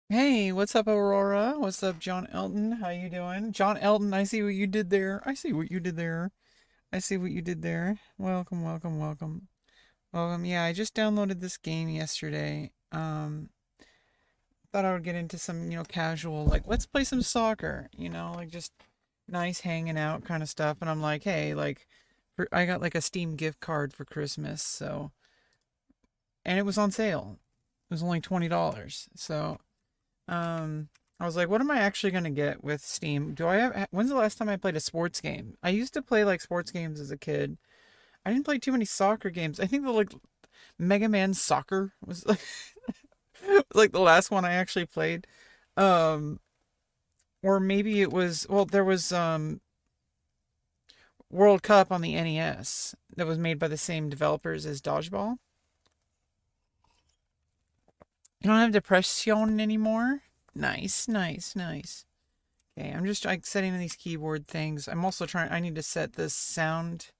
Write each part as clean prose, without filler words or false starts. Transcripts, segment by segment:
Hey, what's up, Aurora? What's up, John Elton? How you doing? John Elton, I see what you did there. I see what you did there. I see what you did there. Welcome, welcome, welcome. Welcome. Yeah, I just downloaded this game yesterday. Thought I would get into some, casual, like, let's play some soccer, like just nice hanging out kind of stuff. And I'm like, hey, like, I got like a Steam gift card for Christmas, and it was on sale. It was only $20. Um, I was like, what am I actually gonna get with Steam? When's the last time I played a sports game? I used to play like sports games as a kid. I didn't play too many soccer games. I think the like Mega Man Soccer was like, was like the last one I actually played. Um, or maybe it was, well, there was World Cup on the NES that was made by the same developers as Dodgeball. You don't have Depression anymore? Nice, nice, nice. Okay, I'm just like setting these keyboard things. I'm also trying, I need to set this sound.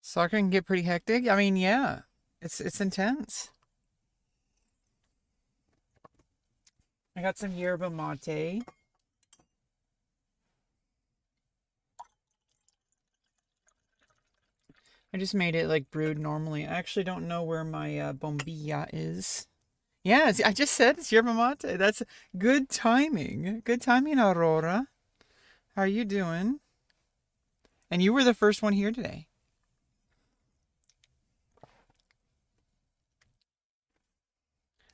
Soccer can get pretty hectic. I mean, yeah, it's intense. I got some yerba mate. I just made it like brewed normally. I actually don't know where my bombilla is. Yeah, I just said it's yerba mate. That's good timing. Good timing, Aurora. How are you doing? And you were the first one here today.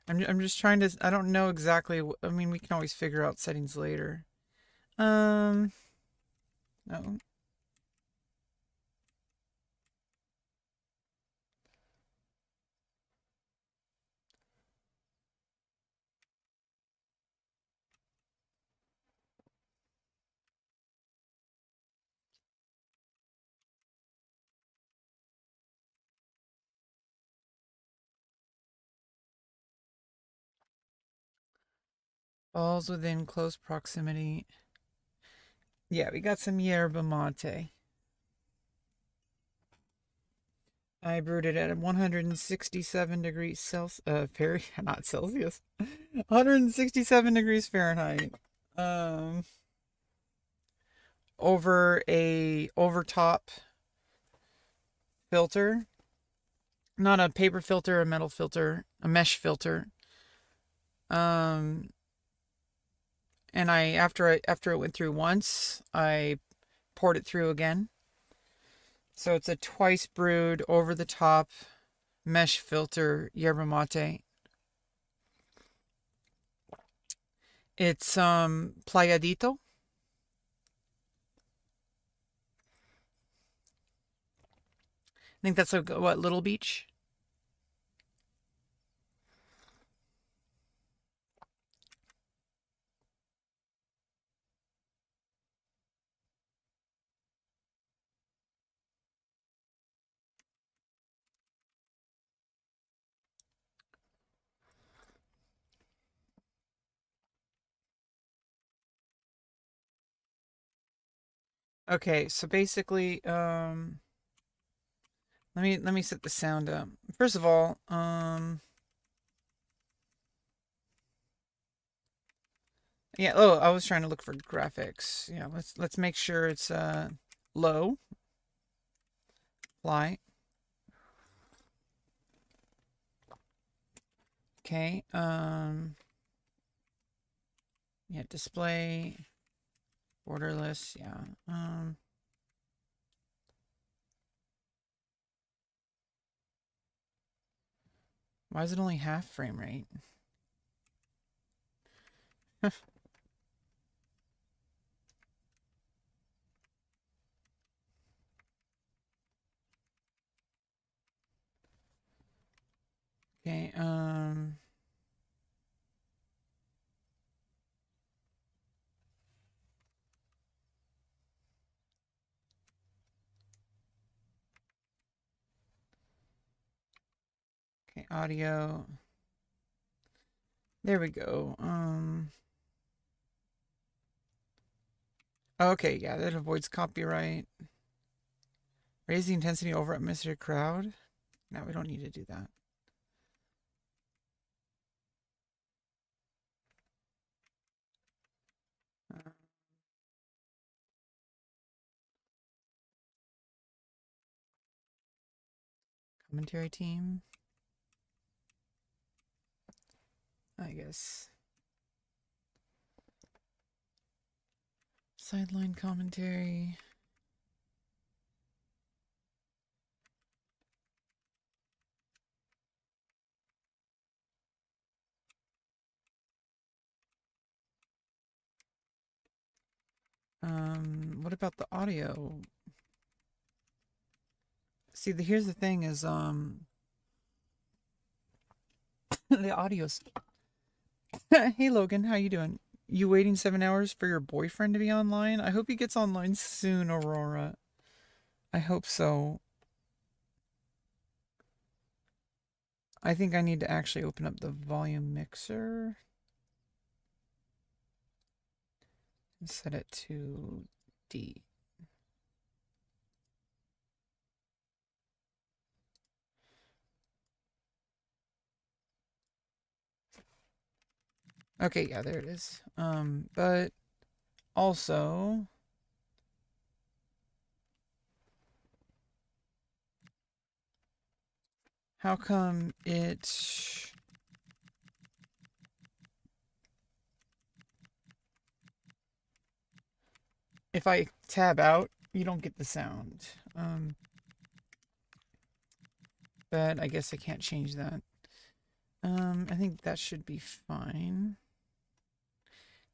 I'm just trying to. I don't know exactly. I mean, we can always figure out settings later. Um, no. Balls within close proximity. Yeah, we got some yerba mate. I brewed it at 167 degrees Celsius, not Celsius, 167 degrees Fahrenheit. Um, over a overtop filter, not a paper filter, a metal filter, a mesh filter. Um, and after it went through once, I poured it through again. So it's a twice brewed over the top mesh filter yerba mate. It's Playadito. I think that's what, Little Beach. Okay, so basically, let me set the sound up. First of all, yeah. Oh, I was trying to look for graphics. Yeah, let's make sure it's low. Fly. Okay. Yeah. Display. Borderless. Yeah. Why is it only half frame rate? Okay. audio. There we go. Okay, yeah, that avoids copyright. Raise the intensity over atmospheric crowd. No, we don't need to do that. Commentary team. I guess. Sideline commentary. What about the audio? See, here's the thing is, the audio's... Hey, Logan, how you doing? You waiting 7 hours for your boyfriend to be online? I hope he gets online soon, Aurora. I hope so. I think I need to actually open up the volume mixer and set it to D. Okay, yeah, there it is. But also, how come it... If I tab out, you don't get the sound. But I guess I can't change that. I think that should be fine.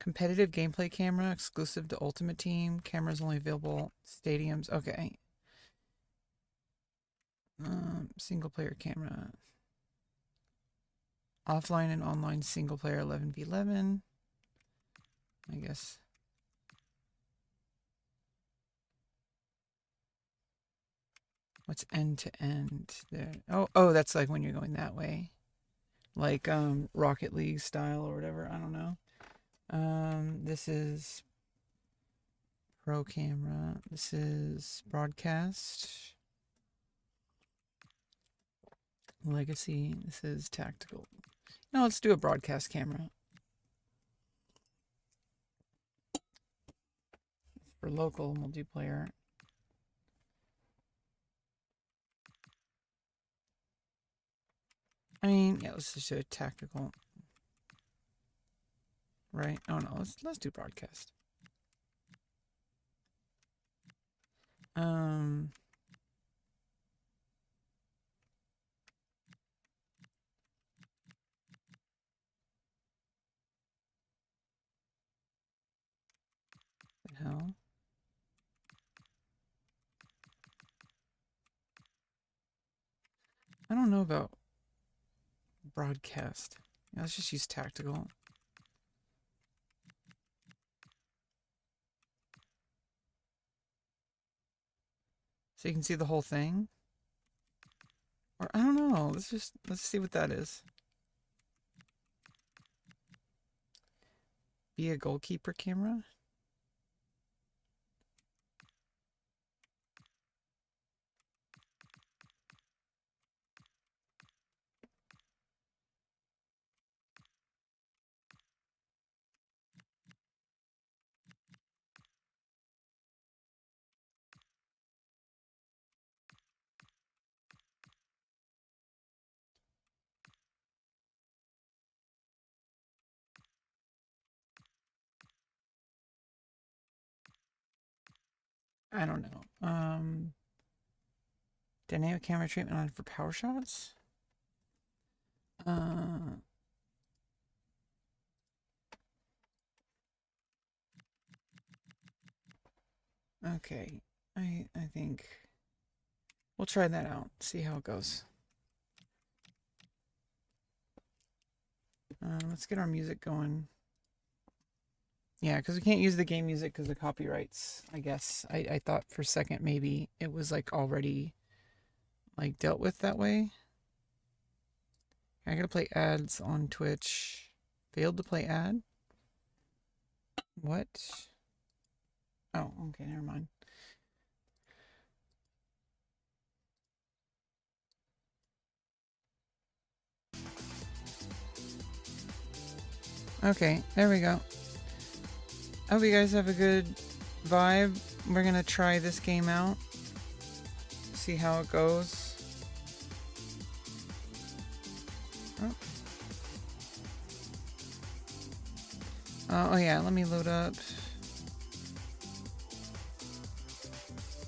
Competitive gameplay camera, exclusive to Ultimate Team. Cameras only available stadiums. Okay. Single player camera. Offline and online single player 11v11. I guess. What's end to end there? Oh, that's like when you're going that way. Like Rocket League style or whatever. I don't know. This is pro camera. This is broadcast. Legacy. This is tactical. No, let's do a broadcast camera. For local multiplayer. I mean, yeah, let's just do a tactical. Right? Oh no, let's do broadcast. The hell? I don't know about broadcast. Yeah, let's just use tactical. So you can see the whole thing? Or I don't know. Let's see what that is. Be a goalkeeper camera? I don't know. Dynamic camera treatment on for power shots? Okay. I think we'll try that out. See how it goes. Let's get our music going. Yeah, because we can't use the game music because of copyrights, I guess. I thought for a second maybe it was like already like dealt with that way. I gotta play ads on Twitch. Failed to play ad? What? Oh, okay, never mind. Okay, there we go. I hope you guys have a good vibe. We're gonna try this game out. See how it goes. Oh yeah, let me load up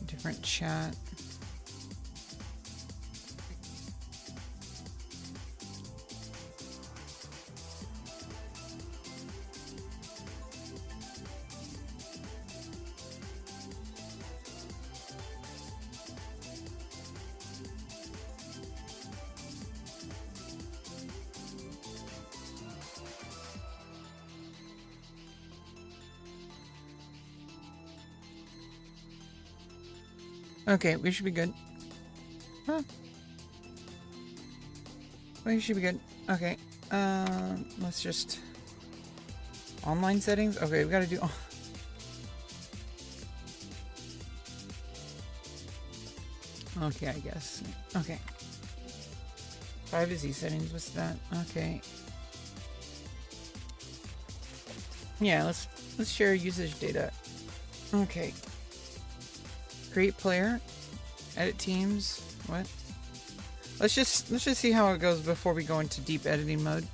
different chat. Okay, we should be good. Huh. We should be good. Okay. Let's just... Online settings? Okay, we gotta do... Okay, I guess. Okay. Privacy settings, what's that? Okay. Yeah, let's share usage data. Okay. Create player. Edit teams. What? Let's just see how it goes before we go into deep editing mode.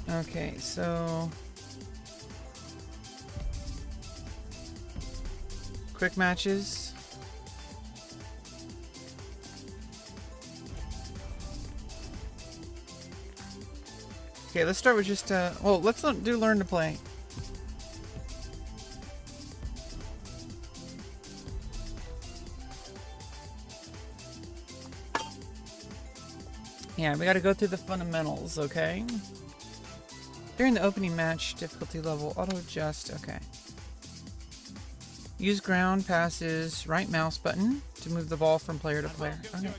Okay, so quick matches. Okay, let's start with just well, let's do learn to play. Yeah, we gotta go through the fundamentals, okay? During the opening match, difficulty level, auto adjust, okay. Use ground passes, right mouse button to move the ball from player to player. Okay.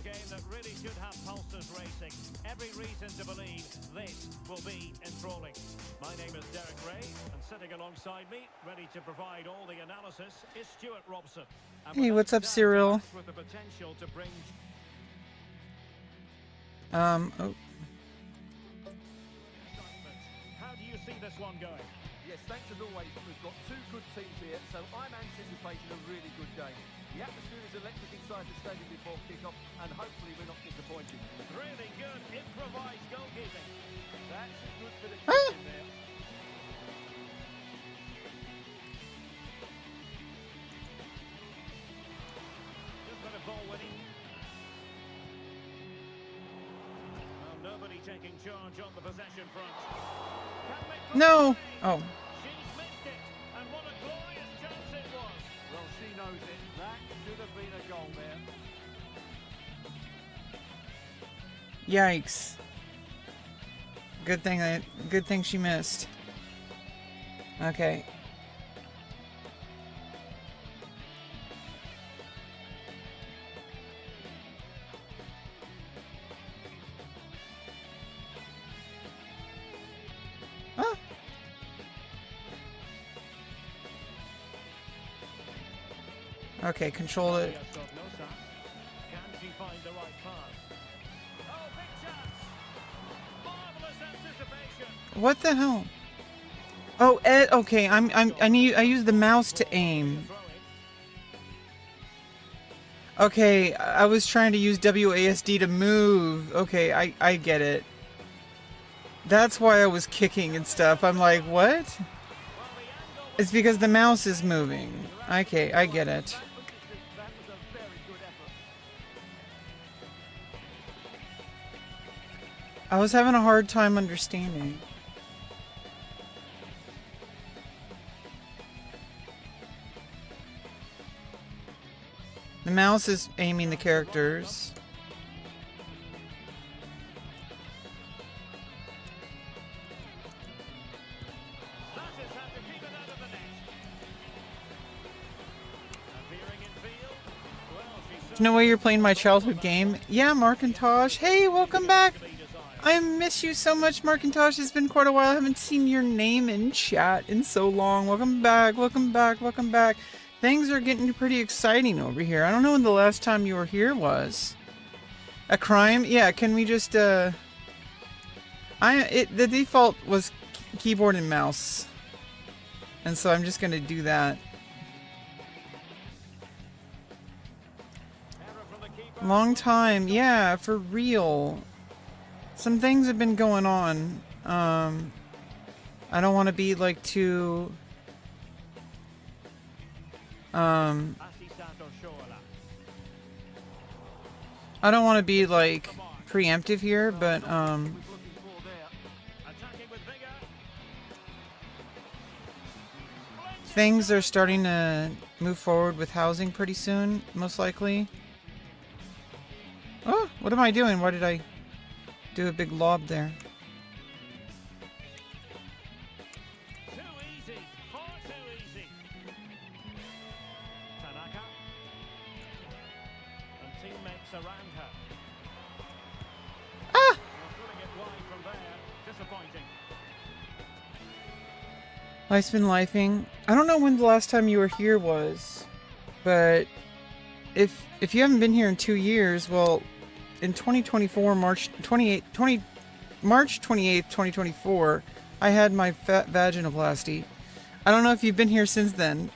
Every reason to believe this will be enthralling. My name is Derek Ray, and sitting alongside me, ready to provide all the analysis, is Stuart Robson. Hey, what's up, Cyril? With the potential to bring... Oh. How do you see this one going? Yes, thanks as always. We've got two good teams here, so I'm anticipating a really good game. The atmosphere is electric inside the stadium before kick-off, and hopefully we're not disappointed. Really good improvised goalkeeping. That's a good bit of in there. Good bit of ball winning. Well, nobody taking charge on the possession front. No! Oh. She's missed it, and what a glorious chance it was. Well, she knows it. That should have been a goal there. Yikes. Good thing she missed. Okay. Ah. Okay, control it. What the hell? Oh, Ed. Okay, I use the mouse to aim. Okay, I was trying to use WASD to move. Okay, I get it. That's why I was kicking and stuff. I'm like, what? It's because the mouse is moving. Okay, I get it. I was having a hard time understanding. The mouse is aiming the characters. There's no way you're playing my childhood game. Yeah, Markintosh. Hey, welcome back. I miss you so much, Markintosh. It's been quite a while. I haven't seen your name in chat in so long. Welcome back, welcome back, welcome back. Things are getting pretty exciting over here. I don't know when the last time you were here was. A crime? Yeah, can we just, the default was keyboard and mouse. And so I'm just gonna do that. Long time, yeah, for real. Some things have been going on. I don't want to be like too I don't want to be like preemptive here, but things are starting to move forward with housing pretty soon, most likely. Oh, what am I doing? Why did I do a big lob there? Too easy, far too easy. Tanaka. And teammates around her. Ah! Putting it wide from there. Disappointing. Life's been lifing. I don't know when the last time you were here was, but if you haven't been here in 2 years, well, in 2024, March 28th, 2024, I had my vaginoplasty. I don't know if you've been here since then.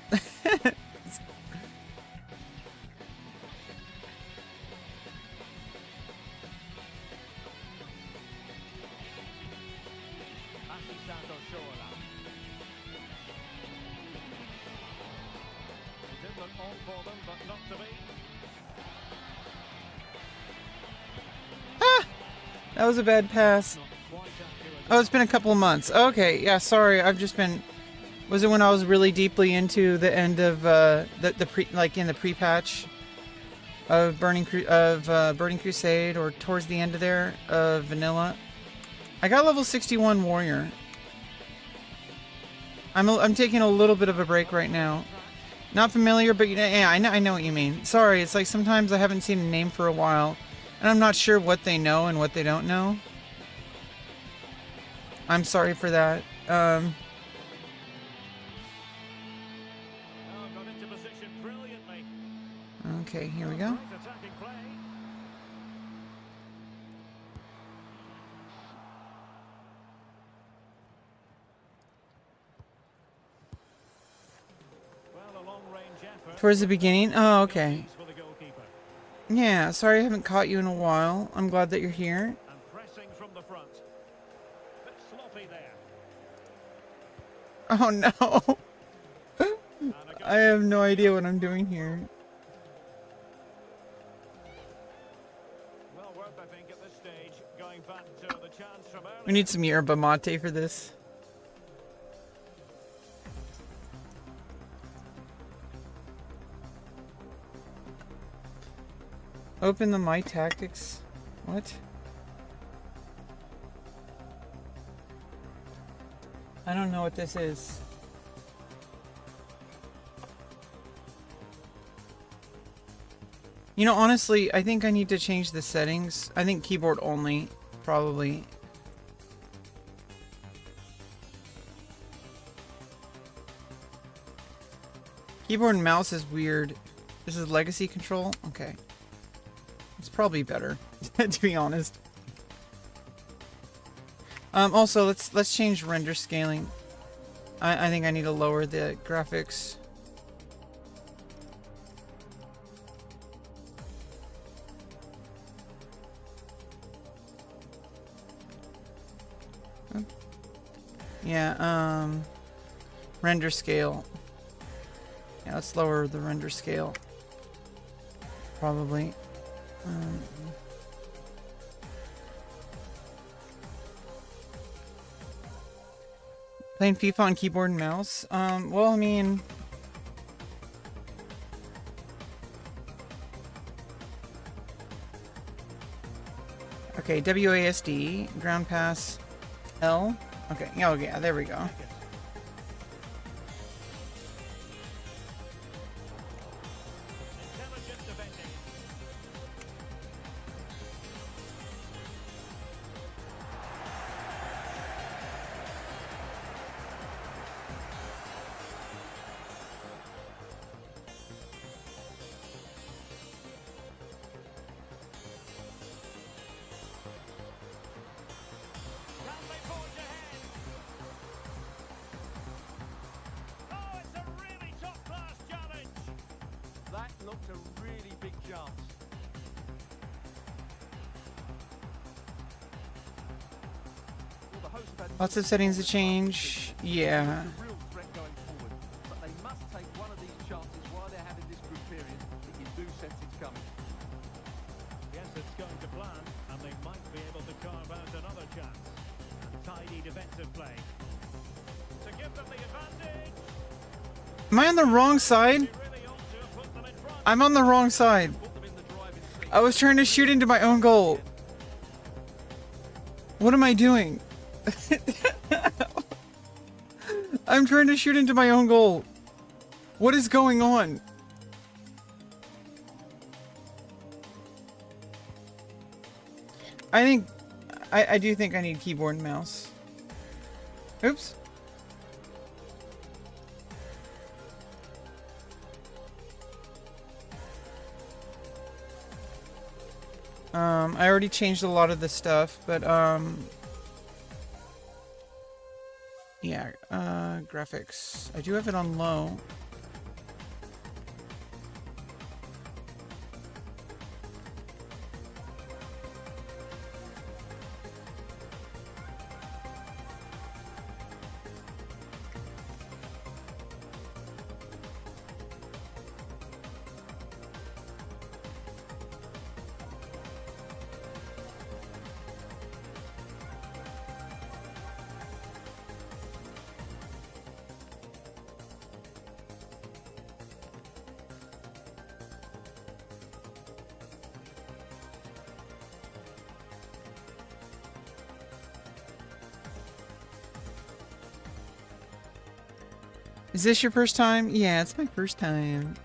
That was a bad pass. Oh, it's been a couple of months. Okay, yeah, sorry. I've just been. Was it when I was really deeply into the end of the pre, like in the pre-patch of Burning Crusade, or towards the end of there of Vanilla? I got level 61 warrior. I'm taking a little bit of a break right now. Not familiar, but yeah, I know what you mean. Sorry, it's like sometimes I haven't seen a name for a while, and I'm not sure what they know and what they don't know. I'm sorry for that. Got into position brilliantly. Okay, here we go. Attacking play. Well, a long-range effort. Towards the beginning? Oh, okay. For the goalkeeper. Yeah, sorry I haven't caught you in a while. I'm glad that you're here. And pressing from the front. Bit sloppy there. Oh no! I have no idea what I'm doing here. Well worth, I think, at this stage, going back to the chance from earlier. We need some yerba mate for this. Open the My Tactics. What? I don't know what this is. You know, honestly, I think I need to change the settings. I think keyboard only, probably. Keyboard and mouse is weird. This is legacy control? Okay. It's probably better, to be honest. Also, let's change render scaling. I think I need to lower the graphics. Yeah, render scale. Yeah, let's lower the render scale. Probably. Playing FIFA on keyboard and mouse? Well, I mean... Okay, WASD, ground pass, L. Okay, oh yeah, there we go. Intelligent defending. looked a really big chance. Well, the hosts have had Lots of settings to change. Yeah. real threat going forward, but they must take one of these chances while they're having this good period that you do sense it's coming. Yes, it's going to plan, and they might be able to carve out another chance. Tidy defensive play to give them the advantage. Am I on the wrong side? They really ought to have put them in front. I'm on the wrong side. Put them in the driving seat. I was trying to shoot into my own goal. What am I doing? I'm trying to shoot into my own goal. What is going on? I do think I need keyboard and mouse. Oops. I already changed a lot of the stuff, but yeah, graphics. I do have it on low. Is this your first time? Yeah, it's my first time.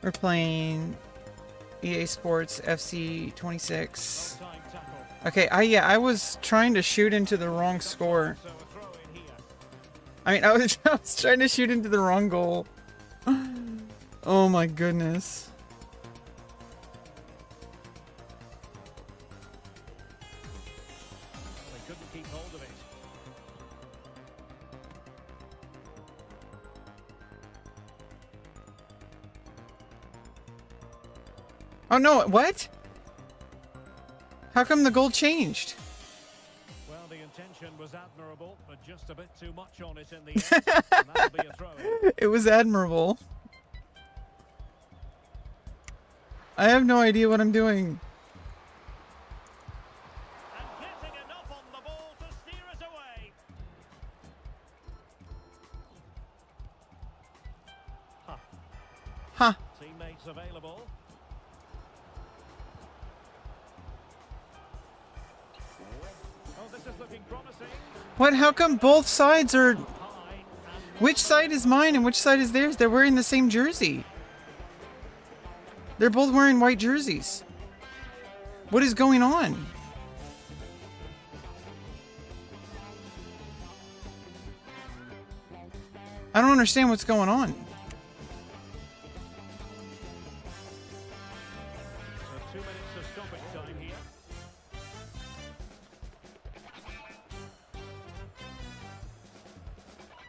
We're playing EA Sports FC 26. Time tackle. Okay, I was trying to shoot into the wrong score. So a throw in here. I mean, I was trying to shoot into the wrong goal. Oh my goodness. They couldn't keep hold of it. Oh no, what? How come the goal changed? Well, the intention was admirable, but just a bit too much on it in the end. And that'll be a throw in. It was admirable. I have no idea what I'm doing. And getting enough on the ball to steer us away. Huh. Teammates available. Oh, this is looking promising. What? How come both sides are... High and Which side is mine and which side is theirs? They're wearing the same jersey. They're both wearing white jerseys. What is going on? I don't understand what's going on. so 2 minutes of stoppage time here.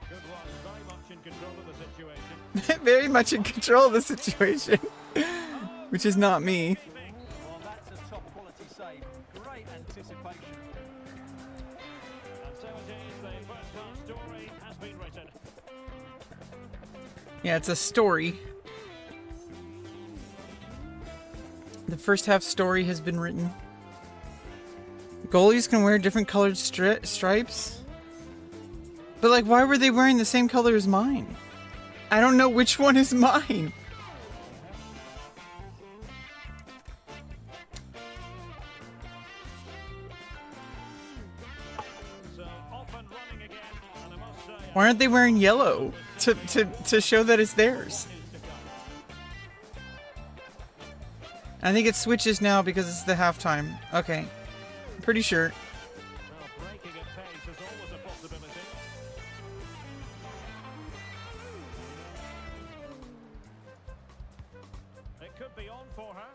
Good one, very much in control of the situation. Very much in control of the situation. Which is not me. Well, that's a top quality save. Great anticipation. And so it is, the first half story has been written. Yeah, it's a story. The first half story has been written. Goalies can wear different colored stripes? But like, why were they wearing the same color as mine? I don't know which one is mine. So off and running again, and I must say, Why aren't they wearing yellow to show that it's theirs? is to come. I think it switches now because it's the halftime. Okay. I'm pretty sure. Well, breaking at pace is always a possibility. It could be on for her.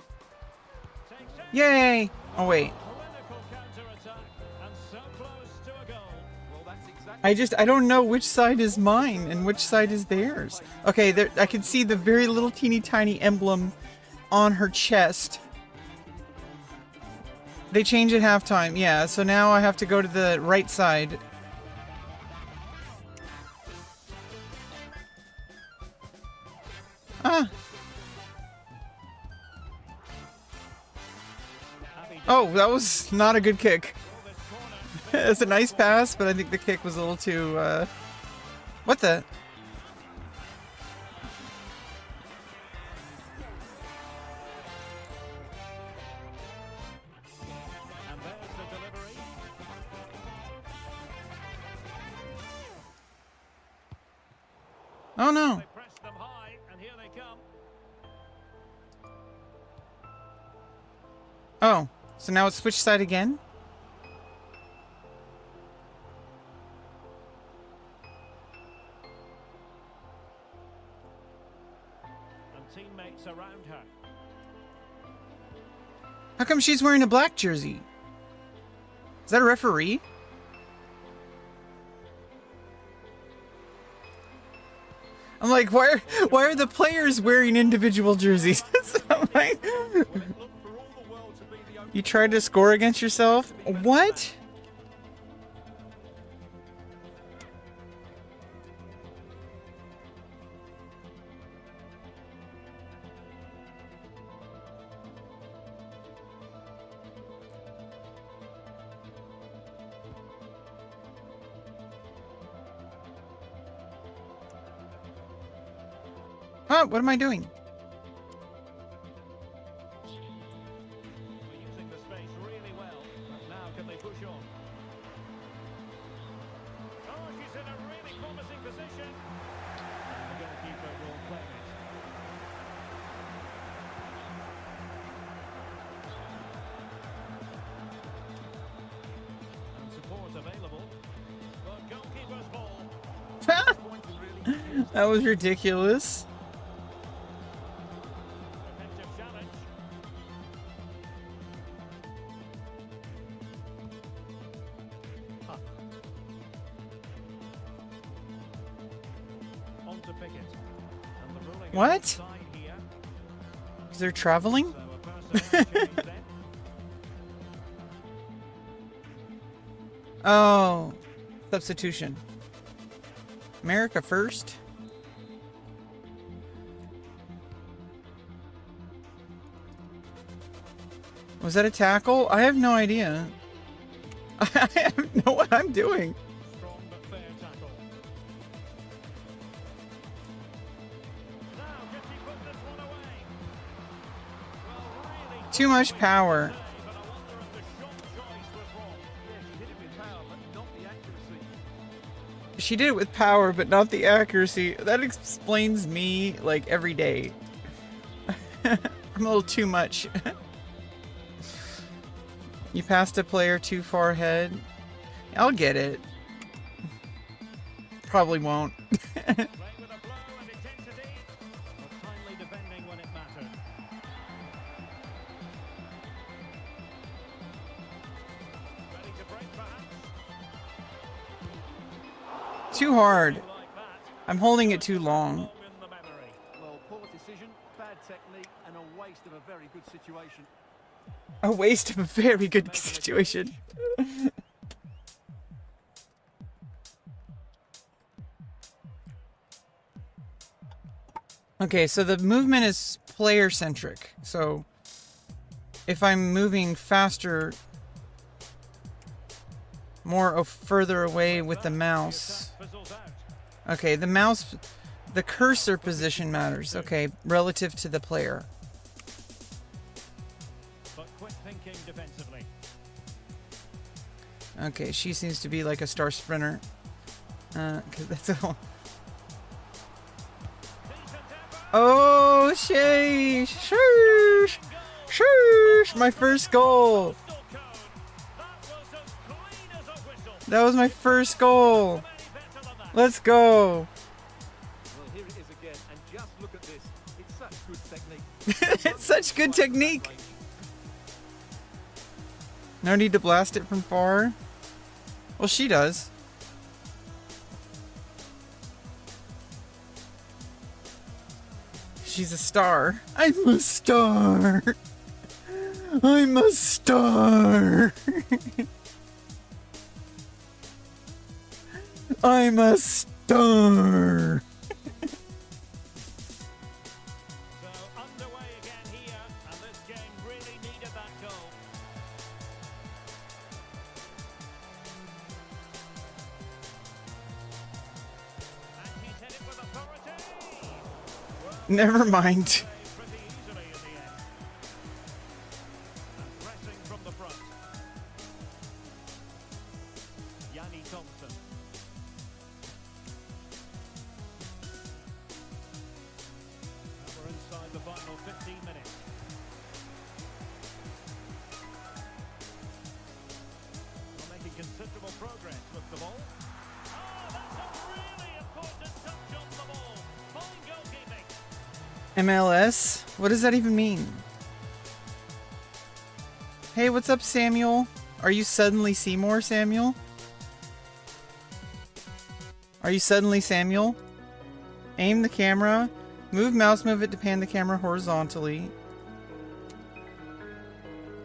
Takes it. Yay! Oh wait. Clinical counter-attack, and so close to a goal. Well, that's I don't know which side is mine and which side is theirs. Okay, there, I can see the very little teeny tiny emblem on her chest. They change at halftime, yeah, so now I have to go to the right side. Ah. Oh, that was not a good kick. It's a nice pass, but I think the kick was a little too, what the? And there's the delivery. Oh no. They pressed them high, and here they come. Oh, so now it's switch side again? And teammates around her. How come she's wearing a black jersey? Is that a referee? I'm like, why are the players wearing individual jerseys? So I'm like, you tried to score against yourself? What? Huh, what am I doing? We're using the space really well, but now can they push on? Oh, she's in a really promising position. And the goalkeeper will claim it. And support available. The goalkeeper's ball. That was ridiculous. Effective challenge. Huff. On to Pickett. And the ruling What? is offside here. Is they're traveling? So a personnel change then. Oh, substitution. America first. Was that a tackle? I have no idea. I don't know what I'm doing. Strong but fair tackle. Now, can she put this one away? Well, really Too much power. today, but I wonder if the shot choice was wrong. Yeah, she hit it with power, but not the accuracy. She did it with power, but not the accuracy. That explains me, like, every day. I'm a little too much. You passed a player too far ahead. I'll get it. Probably won't. Playing with a blow and intensity, but timely defending when it mattered. Ready to break perhaps? Too hard. Like that, I'm holding it too long. long in the memory. Well, poor decision, bad technique, and a waste of a very good situation. A waste of a very good situation. Okay, so the movement is player centric. So if I'm moving faster, more further away with the mouse. Fizzles out. Okay, the mouse, the cursor position matters. Okay, relative to the player. But quick thinking defensively. Okay, she seems to be like a star sprinter. 'Cause that's all. Decent effort. Oh, sheesh, sheesh, sheesh, my first goal. Postal code. That was as clean as a whistle. That was my first goal. Many better than that. Let's go. Well, here it is again, and just look at this. It's such good technique. It's such good technique. No need to blast it from far. Well, she does. she's a star. I'm a star. I'm a star. I'm a star. So underway again here, and this game really needed that goal. And he's hit it with authority. Never mind. Pretty easily in the end. And pressing from the front. Yanni Thompson. And we're inside the final 15 minutes. We're making considerable progress with the ball. Oh, that's a really important touch on the ball. Fine goalkeeping. MLS? What does that even mean? Hey, what's up, Samuel? Are you suddenly Seymour, Samuel? Are you suddenly Samuel? Aim the camera. Move mouse move it to pan the camera horizontally.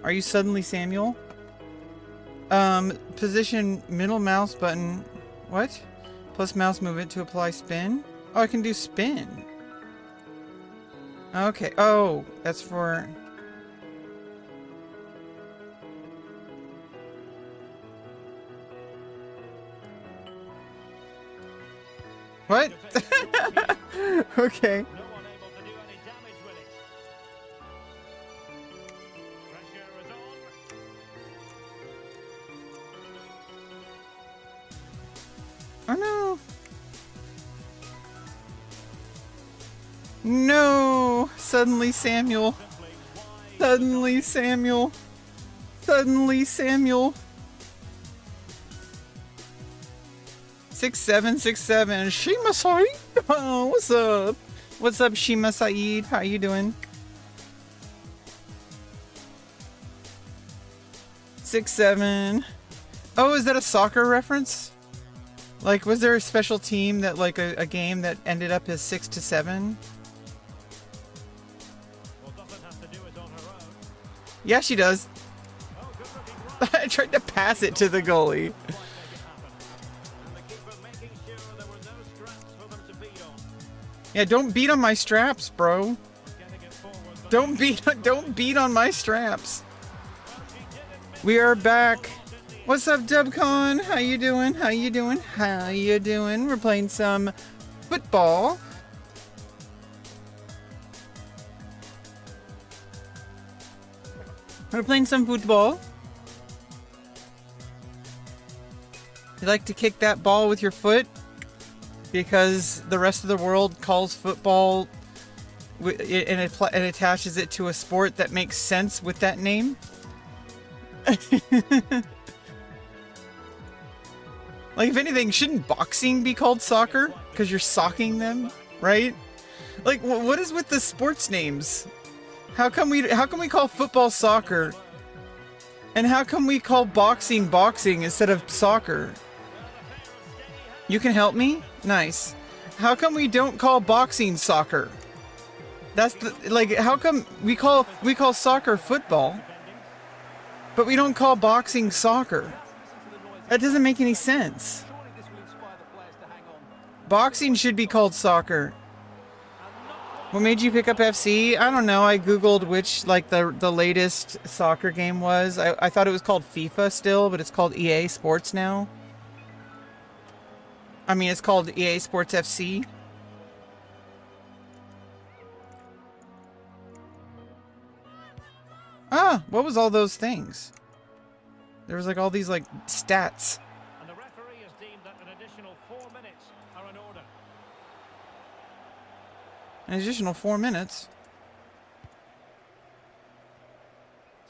Are you suddenly Samuel? Position middle mouse button. What? Plus mouse move it to apply spin? Oh, I can do spin. Okay. Oh, that's for... What? Okay. No one able to do any damage with it. Pressure is on. Oh no. No! Suddenly Samuel. Simply wide. Suddenly Samuel. Suddenly Samuel. 6767. Shima Saeed. Oh, what's up? What's up, Shima Saeed? How you doing? 6-7. Oh, is that a soccer reference? Like, was there a special team that, like, a game that ended up as 6-7? Well, doesn't have to do it on her own. Yeah, she does. Oh, good looking run. I tried to pass it to the goalie. Quite make it happen. And the keeper making sure there were no straps for them to beat on. Yeah, don't beat on my straps, bro. We're getting it forward. But Don't beat on my straps. she didn't miss We are back. in the What's up, Dubcon? How you doing? How you doing? How you doing? We're playing some football. We're playing some football. You like to kick that ball with your foot? Because the rest of the world calls football and attaches it to a sport that makes sense with that name? Like, if anything, shouldn't boxing be called soccer? Because you're socking them, right? Like, what is with the sports names? How come we call football soccer? And how come we call boxing boxing instead of soccer? You can help me? Nice. How come we don't call boxing soccer? That's the, like, how come we call soccer football, but we don't call boxing soccer? That doesn't make any sense. Surely this will inspire the players to hang on. Boxing should be called soccer. What made you pick up FC? I don't know. I googled which, like, the latest soccer game was. I thought it was called FIFA still, but it's called EA Sports now. I mean, it's called EA Sports FC. Ah, what was all those things? There was like all these like stats. And the referee has deemed that an additional 4 minutes are in order. An additional 4 minutes.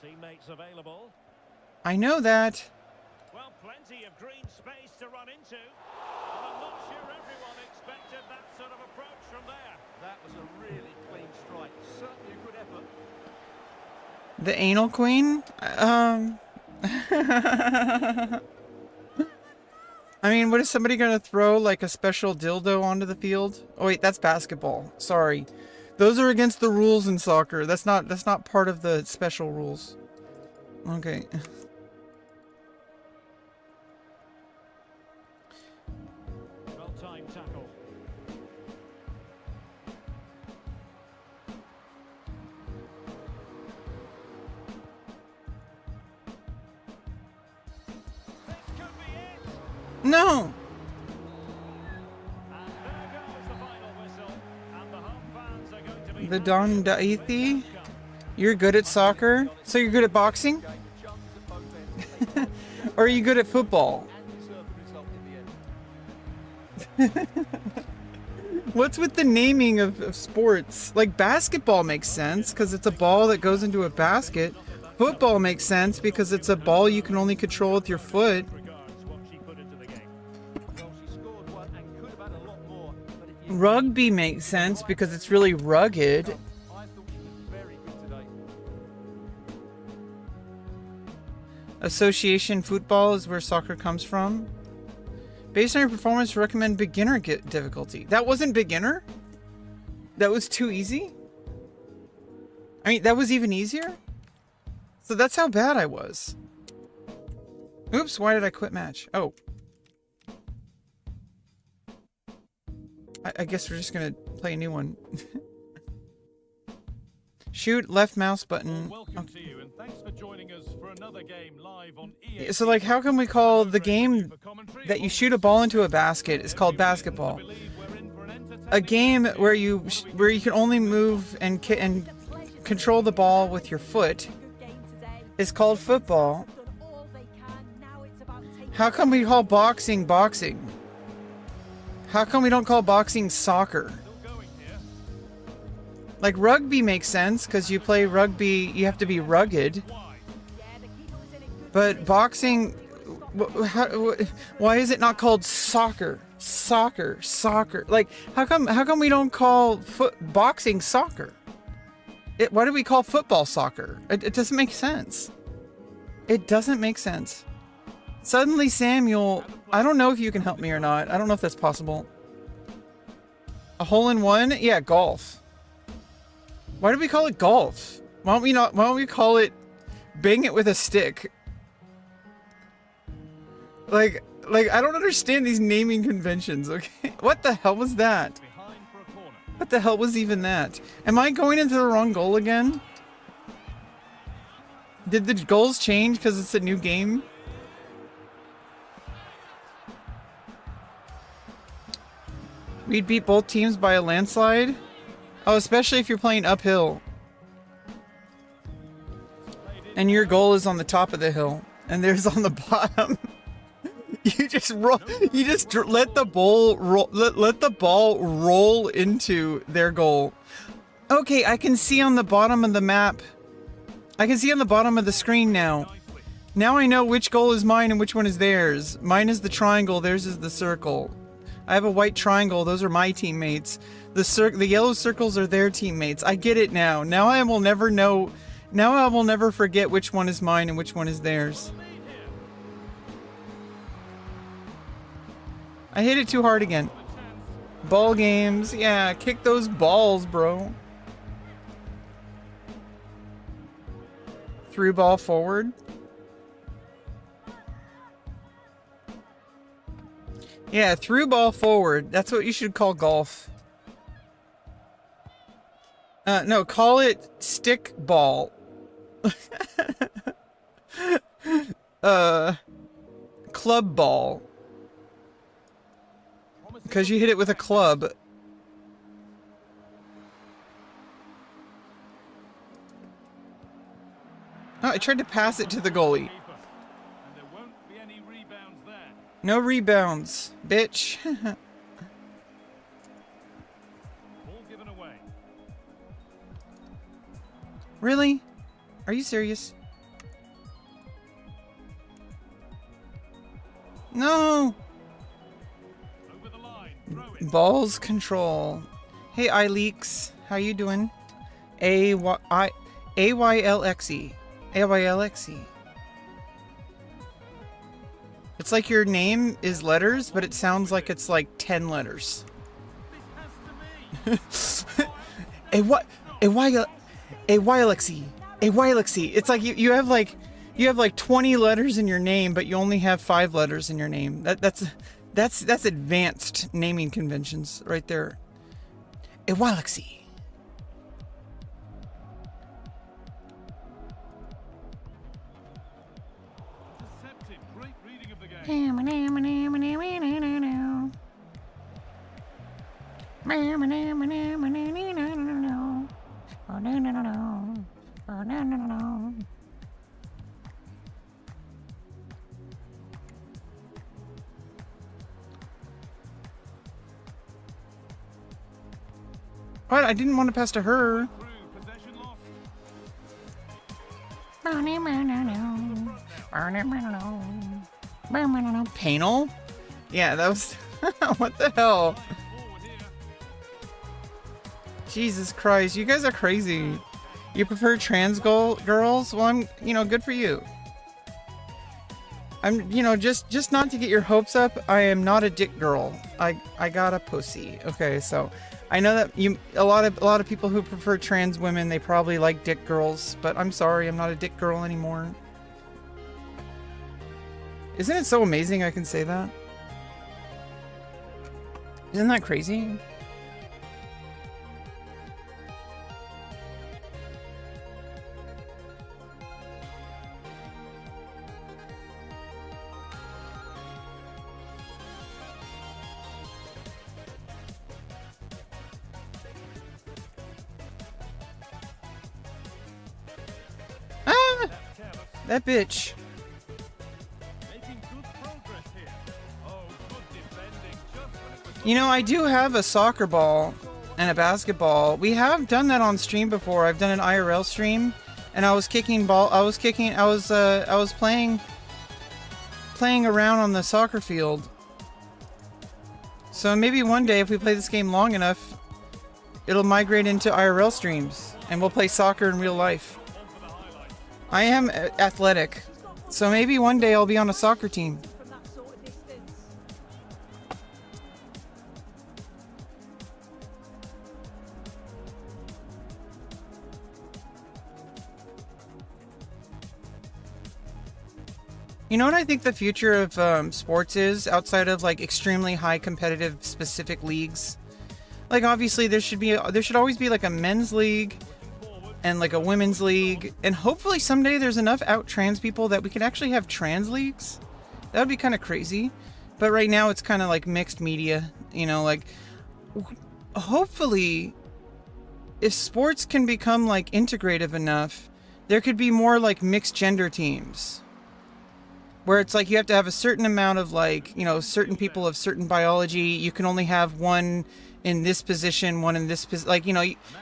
Teammates available. I know that. Well, plenty of green space to run into. And I'm not sure everyone expected that sort of approach from there. That was a really clean strike. Certainly a good effort. The anal queen? I mean, what is somebody gonna throw like a special dildo onto the field? Oh wait, that's basketball. Sorry. Those are against the rules in soccer. That's not part of the special rules. Okay. Well-timed tackle. This could be it. No. And there goes the final whistle. And the home fans are going to be The Don Daithi. You're good at soccer? So you're good at boxing? Or are you good at football? What's with the naming of sports? Like basketball makes sense because it's a ball that goes into a basket. Football makes sense because it's a ball you can only control with your foot. regards what she put into the game. Well, she scored one and could have had a lot more. But if you Rugby makes sense because it's really rugged. I thought she was very good today. Association football is where soccer comes from. Based on your performance, recommend beginner difficulty. That wasn't beginner? That was too easy? I mean, that was even easier? So that's how bad I was. Oops, why did I quit match? Oh. I guess we're just gonna play a new one. Shoot, left mouse button. Welcome to you, and thanks for joining us for another game live on EA. So like, how can we call the game that you shoot a ball into a basket is called basketball? A game where you can only move and control the ball with your foot is called football. How come we call boxing boxing? How come we don't call boxing soccer? Like rugby makes sense because you play rugby, you have to be rugged. But boxing, why is it not called soccer? Soccer. Like, how come we don't call boxing soccer? Why do we call football soccer? It doesn't make sense. It doesn't make sense. Suddenly, Samuel, I don't know if you can help me or not. I don't know if that's possible. A hole in one? Yeah, golf. Why do we call it golf? Why don't we call it bang it with a stick? Like I don't understand these naming conventions, okay? What the hell was that? What the hell was even that? Am I going into the wrong goal again? Did the goals change because it's a new game? We'd beat both teams by a landslide? Oh, especially if you're playing uphill. And your goal is on the top of the hill. And theirs on the bottom. You just roll. You just let the ball roll. Let the ball roll into their goal. Okay, I can see on the bottom of the map. I can see on the bottom of the screen now. Now I know which goal is mine and which one is theirs. Mine is the triangle. Theirs is the circle. I have a white triangle. Those are my teammates. The yellow circles are their teammates. I get it now. Now I will never know. Now I will never forget which one is mine and which one is theirs. I hit it too hard again. Ball games. Yeah, kick those balls, bro. Through ball forward. Yeah, through ball forward. That's what you should call golf. No, call it stick ball. Club ball. Because you hit it with a club. Oh, I tried to pass it to the goalie. And there won't be any rebounds there. No rebounds, bitch. Ball given away. Really? Are you serious? No! Over the line. Throw it. Balls control. Hey, iLeaks. How you doing? A-Y-L-X-E. A-Y-L-X-E. It's like your name is letters, but it sounds like it's like 10 letters. This has to be. A what? A while. A Wilexy. A Wilexy. It's like you have like 20 letters in your name, but you only have 5 letters in your name. That's advanced naming conventions right there. A Wilexy. Deceptive, great reading of the game. What? I didn't want to pass to her. Through possession lost. Panel? Yeah, that was... What the hell? Forward here. Jesus Christ, you guys are crazy. You prefer trans girls? Well, I'm, good for you. I'm, just not to get your hopes up, I am not a dick girl. I got a pussy. Okay, so I know that a lot of people who prefer trans women, they probably like dick girls, but I'm sorry, I'm not a dick girl anymore. Isn't it so amazing I can say that? Isn't that crazy? Ah! That bitch. Making good progress here. Oh, good defending. Just when it was I do have a soccer ball and a basketball. We have done that on stream before. I've done an IRL stream, and I was playing around on the soccer field. So maybe one day, if we play this game long enough, it'll migrate into IRL streams, and we'll play soccer in real life. I am athletic, so maybe one day I'll be on a soccer team. From that sort of distance. You know what I think the future of sports is, outside of like extremely high competitive specific leagues? Like obviously there should always be like a men's league and like a women's league, and hopefully someday there's enough out trans people that we could actually have trans leagues. That would be kind of crazy. But right now it's kind of like mixed media, like hopefully if sports can become like integrative enough, there could be more like mixed gender teams. Where it's like you have to have a certain amount of like, certain people of certain biology. You can only have one in this position, one in this position. Like,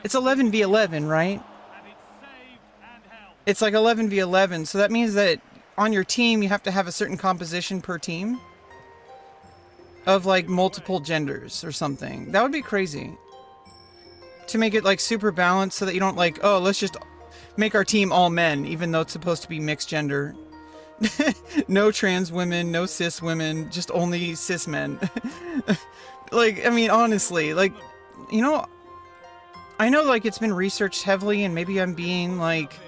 it's 11v11, right? and it's saved and held. It's like 11v11. So that means that on your team, you have to have a certain composition per team of like multiple genders or something. That would be crazy. To make it like super balanced so that you don't like, oh, let's just make our team all men, even though it's supposed to be mixed gender. No trans women, no cis women, just only cis men. Like, I mean, honestly, like, I know like it's been researched heavily, and maybe I'm being like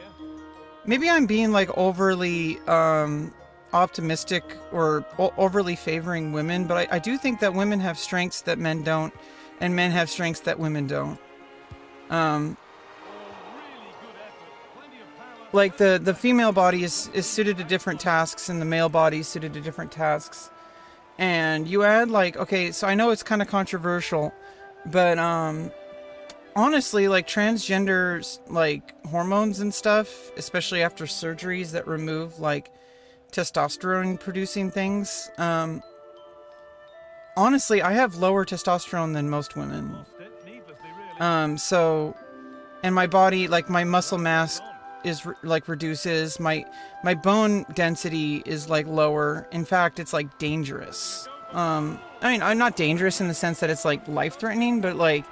overly optimistic or overly favoring women, but I do think that women have strengths that men don't, and men have strengths that women don't. Like the female body is suited to different tasks, and the male body is suited to different tasks. And you add like, okay, so I know it's kind of controversial, but honestly, like transgenders, like hormones and stuff, especially after surgeries that remove like testosterone producing things. Honestly, I have lower testosterone than most women. So, and my body, like my muscle mass is like reduces, my bone density is like lower. In fact, it's like dangerous. I mean, I'm not dangerous in the sense that it's like life-threatening, but like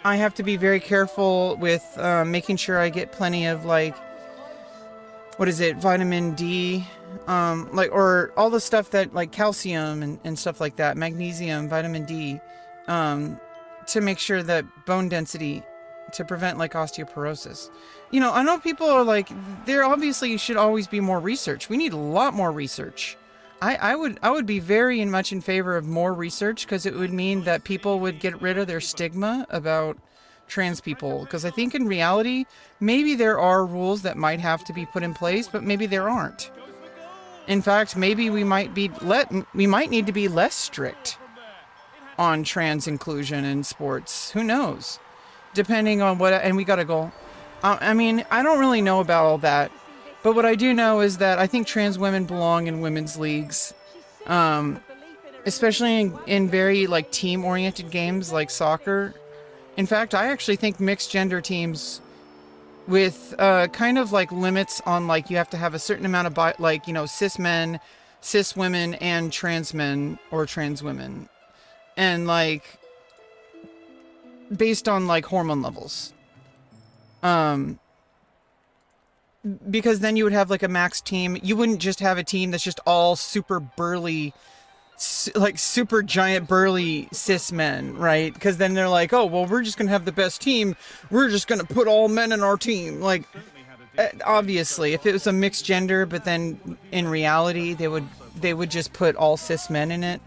I have to be very careful with making sure I get plenty of like, what is it, vitamin D, like, or all the stuff that like calcium and stuff like that, magnesium, vitamin D, to make sure that bone density to prevent like osteoporosis. You know, I know people are like, there obviously should always be more research. We need a lot more research. I would be very much in favor of more research, because it would mean that people would get rid of their stigma about trans people. Because I think in reality, maybe there are rules that might have to be put in place, but maybe there aren't. In fact, maybe we might need to be less strict on trans inclusion in sports. Who knows? Depending on what, and we got a goal. I mean, I don't really know about all that, but what I do know is that I think trans women belong in women's leagues, especially in very like team-oriented games like soccer. In fact, I actually think mixed gender teams with kind of like limits on like you have to have a certain amount of like, you know, cis men, cis women, and trans men or trans women, and like based on like hormone levels. Because then you would have like a max team. You wouldn't just have a team that's just all super burly, like super giant burly cis men, right? Because then they're like, oh, well, we're just gonna have the best team. We're just gonna put all men in our team. Like, obviously, if it was a mixed gender, but then in reality they would just put all cis men in it.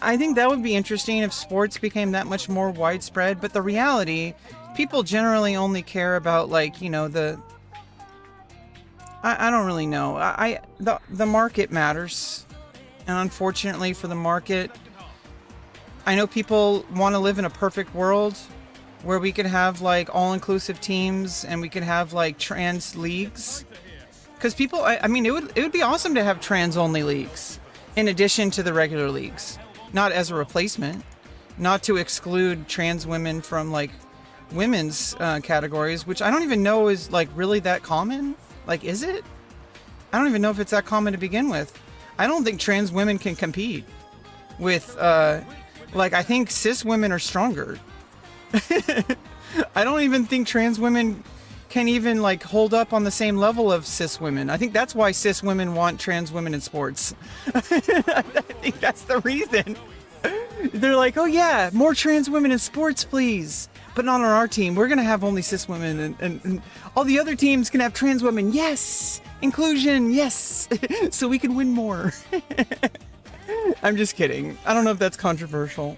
I think that would be interesting if sports became that much more widespread. But the reality, people generally only care about like, you know, I don't really know. The market matters, and unfortunately for the market, I know people want to live in a perfect world where we could have like all-inclusive teams and we could have like trans leagues. Because people, I mean, it would be awesome to have trans-only leagues in addition to the regular leagues, not as a replacement, not to exclude trans women from like women's categories, which I don't even know is like really that common. Like, is it? I don't even know if it's that common to begin with. I don't think trans women can compete with, like, I think cis women are stronger. I don't even think trans women can even, like, hold up on the same level of cis women. I think that's why cis women want trans women in sports. I think that's the reason. They're like, oh yeah, more trans women in sports, please. But not on our team. We're going to have only cis women, and all the other teams can have trans women. Yes! Inclusion, yes! So we can win more. I'm just kidding. I don't know if that's controversial.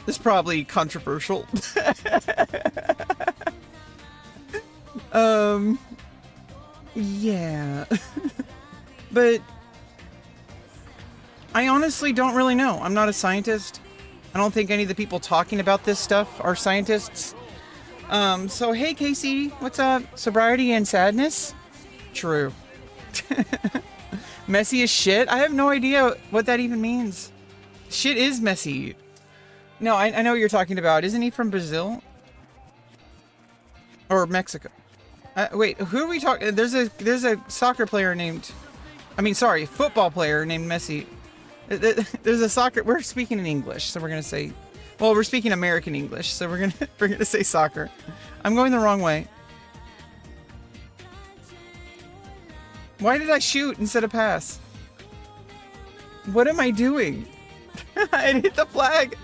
It's probably controversial. Yeah. But I honestly don't really know. I'm not a scientist. I don't think any of the people talking about this stuff are scientists. So hey Casey, what's up? Sobriety and sadness? True. Messy as shit? I have no idea what that even means. Shit is messy. No, I know what you're talking about. Isn't he from Brazil? Or Mexico? Wait, who are we talking? There's a soccer player named... football player named Messi. There's a soccer... We're speaking in English, so we're going to say... Well, we're speaking American English, so we're gonna say soccer. I'm going the wrong way. Why did I shoot instead of pass? What am I doing? I hit the flag.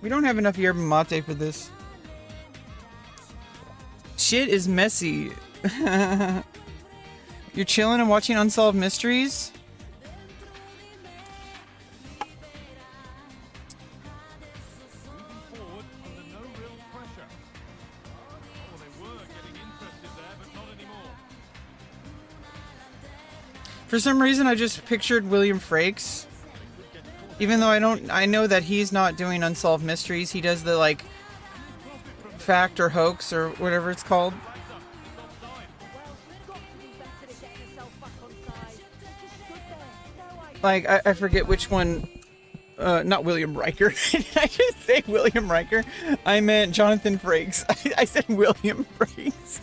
We don't have enough yerba mate for this. Shit is messy. You're chilling and watching Unsolved Mysteries? For some reason, I just pictured William Frakes. Even though I know that he's not doing Unsolved Mysteries. He does the, like, fact or hoax or whatever it's called. Like, I forget which one. Not William Riker. Did I just say William Riker? I meant Jonathan Frakes. I said William Frakes.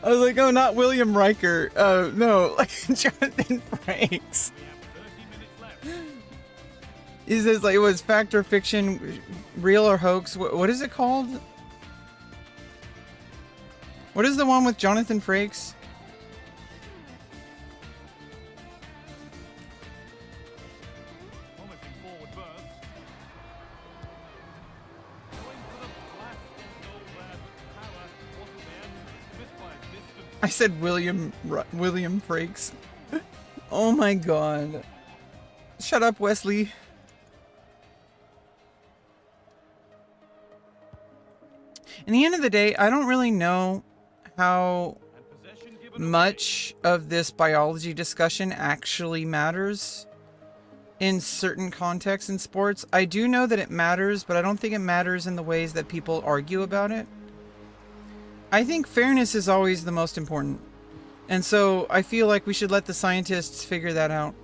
I was like, oh, not William Riker. No, like Jonathan Frakes. He says, like, it was fact or fiction, real or hoax. What is it called? What is the one with Jonathan Frakes? I said William Frakes. Oh my god. Shut up, Wesley. In the end of the day, I don't really know how much of this biology discussion actually matters in certain contexts in sports. I do know that it matters, but I don't think it matters in the ways that people argue about it. I think fairness is always the most important. And so I feel like we should let the scientists figure that out.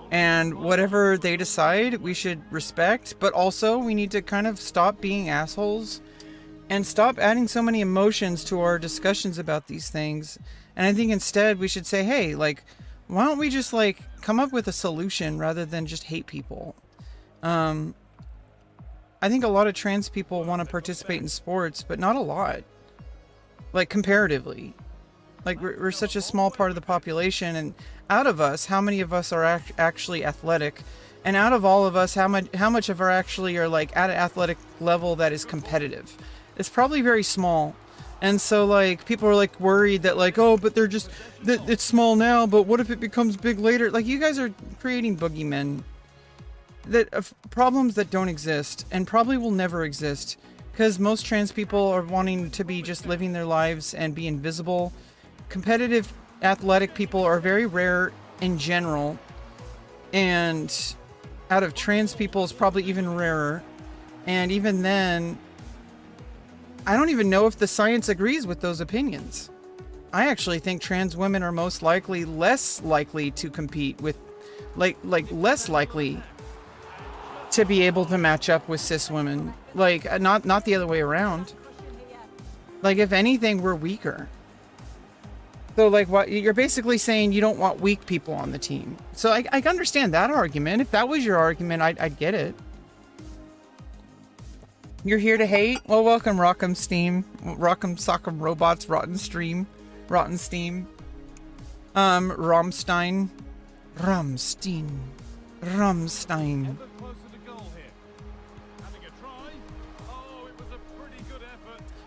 And whatever they decide, we should respect. But also, we need to kind of stop being assholes and stop adding so many emotions to our discussions about these things. And I think instead we should say, hey, like, why don't we just, like, come up with a solution rather than just hate people? I think a lot of trans people want to participate in sports, but not a lot. Like, comparatively. Like, we're such a small part of the population, and out of us, how many of us are actually athletic? And out of all of us, how much of our actually are, like, at an athletic level that is competitive? It's probably very small. And so, like, people are, like, worried that, like, oh, but they're just, that it's small now, but what if it becomes big later? Like, you guys are creating boogeymen. Problems that don't exist, and probably will never exist. Because most trans people are wanting to be just living their lives and be invisible. Competitive athletic people are very rare in general. And out of trans people, it's probably even rarer. And even then, I don't even know if the science agrees with those opinions. I actually think trans women are most likely less likely to compete with, like less likely to be able to match up with cis women. Like, not the other way around. Like, if anything, we're weaker. So, like, what you're basically saying, you don't want weak people on the team. So I understand that argument. If that was your argument, I'd get it. You're here to hate? Well, welcome, Rock'em Steam. Rock'em Sock'em Robots, Rotten Steam. Rammstein.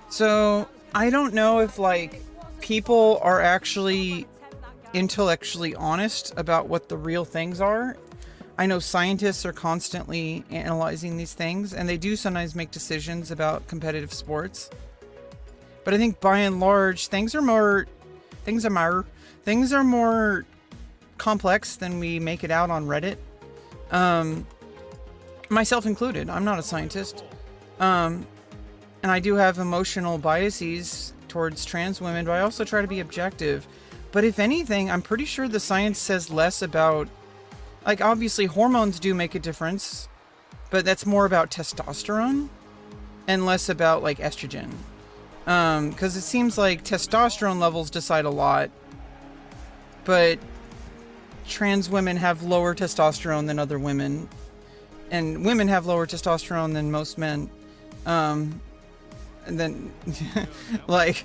So, I don't know if, like, people are actually intellectually honest about what the real things are. I know scientists are constantly analyzing these things, and they do sometimes make decisions about competitive sports. But I think by and large, things are more complex than we make it out on Reddit. Myself included. I'm not a scientist. And I do have emotional biases towards trans women, but I also try to be objective. But if anything, I'm pretty sure the science says less about, like, obviously hormones do make a difference, but that's more about testosterone and less about, like, estrogen. Because it seems like testosterone levels decide a lot, but trans women have lower testosterone than other women, and women have lower testosterone than most men. And then, like,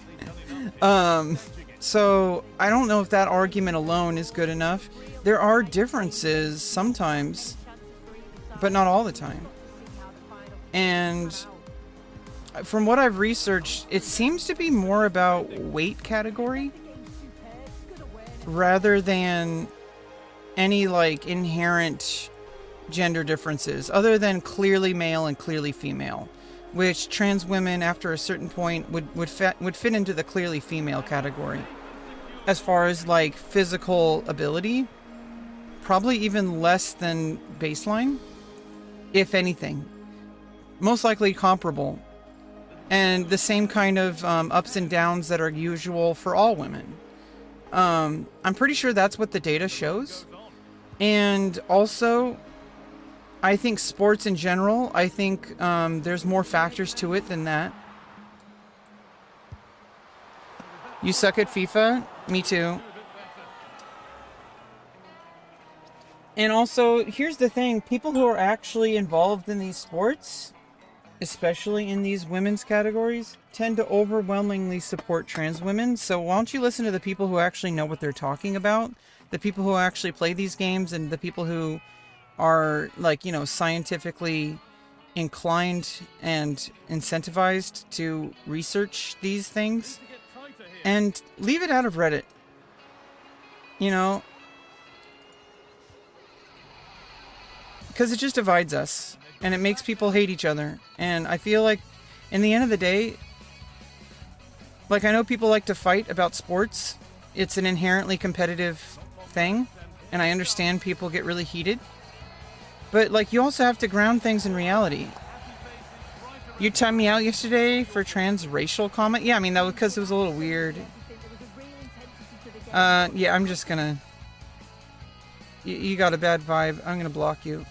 so I don't know if that argument alone is good enough. There are differences sometimes, but not all the time. And from what I've researched, it seems to be more about weight category rather than any, like, inherent gender differences, other than clearly male and clearly female, which trans women after a certain point would fit into the clearly female category. As far as, like, physical ability, probably even less than baseline, if anything. Most likely comparable. And the same kind of ups and downs that are usual for all women. I'm pretty sure that's what the data shows. And also, I think sports in general, I think there's more factors to it than that. You suck at FIFA? Me too. And also, here's the thing. People who are actually involved in these sports, especially in these women's categories, tend to overwhelmingly support trans women. So why don't you listen to the people who actually know what they're talking about? The people who actually play these games, and the people who are, like, you know, scientifically inclined and incentivized to research these things. And leave it out of Reddit. You know? Because it just divides us. And it makes people hate each other. And I feel like, in the end of the day, like, I know people like to fight about sports. It's an inherently competitive thing. And I understand people get really heated. But, like, you also have to ground things in reality. You timed me out yesterday for transracial comment? Yeah, I mean, that was because it was a little weird. Yeah, I'm just gonna... You got a bad vibe. I'm gonna block you.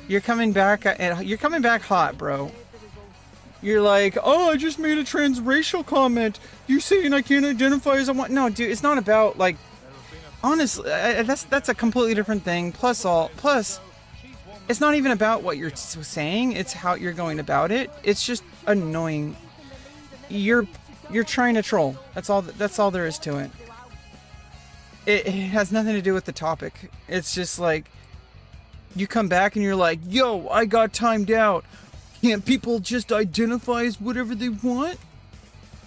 You're coming back... You're coming back hot, bro. You're like, oh, I just made a transracial comment. You saying I can't identify as a one? No, dude, it's not about, like... Honestly, that's a completely different thing. Plus, it's not even about what you're saying. It's how you're going about it. It's just annoying. You're trying to troll. That's all there is to it. It has nothing to do with the topic. It's just like, you come back and you're like, yo, I got timed out. Can't people just identify as whatever they want?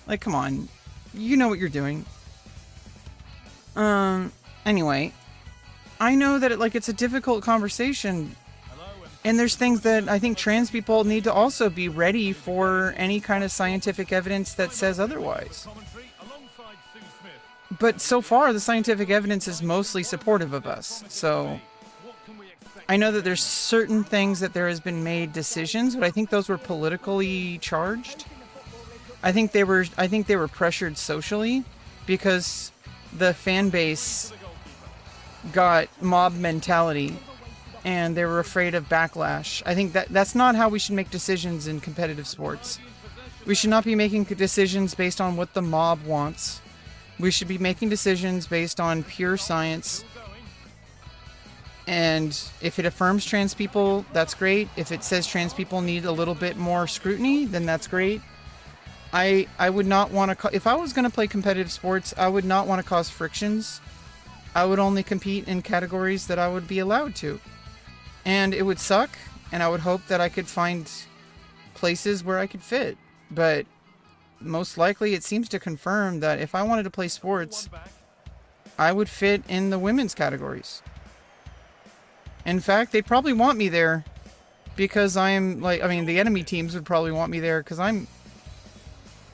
Like, come on. You know what you're doing. Anyway, I know that it's a difficult conversation, and there's things that I think trans people need to also be ready for any kind of scientific evidence that says otherwise. But so far, the scientific evidence is mostly supportive of us. So I know that there's certain things that there has been made decisions, but I think those were politically charged. I think they were pressured socially because the fan base got mob mentality and they were afraid of backlash. I think that's not how we should make decisions in competitive sports. We should not be making decisions based on what the mob wants. We should be making decisions based on pure science. And if it affirms trans people, that's great. If it says trans people need a little bit more scrutiny, then that's great. I would not want to... If I was going to play competitive sports, I would not want to cause frictions. I would only compete in categories that I would be allowed to. And it would suck, and I would hope that I could find places where I could fit. But most likely it seems to confirm that if I wanted to play sports, I would fit in the women's categories. In fact, they'd probably want me there because I'm like... I mean, the enemy teams would probably want me there because I'm...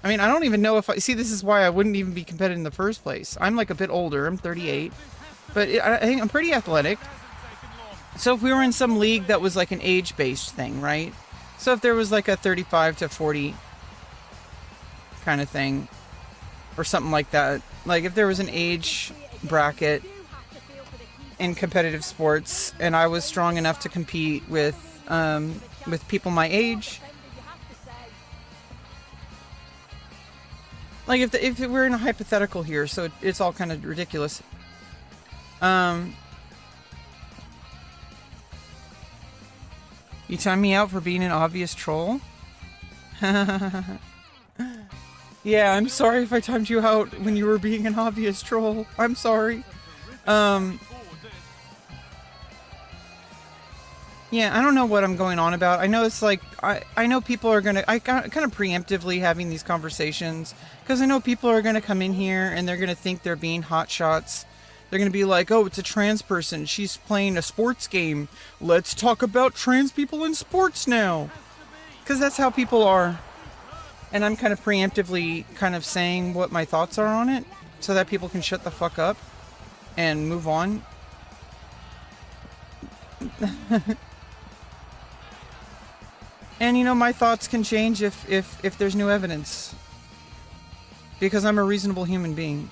I mean, I don't even know if I... See, this is why I wouldn't even be competitive in the first place. I'm like a bit older. I'm 38. But I think I'm pretty athletic. So if we were in some league that was like an age-based thing, right? So if there was like a 35 to 40 kind of thing, or something like that. Like if there was an age bracket in competitive sports, and I was strong enough to compete with people my age. Like if we're in a hypothetical here, so it's all kind of ridiculous. You time me out for being an obvious troll? Yeah, I'm sorry if I timed you out when you were being an obvious troll. I'm sorry. Yeah, I don't know what I'm going on about. I know it's like, I know people are going to, I kind of preemptively having these conversations, because I know people are going to come in here and they're going to think they're being hot shots. They're going to be like, oh, it's a trans person. She's playing a sports game. Let's talk about trans people in sports now. Because that's how people are. And I'm kind of preemptively kind of saying what my thoughts are on it so that people can shut the fuck up and move on. And, you know, my thoughts can change if there's new evidence. Because I'm a reasonable human being.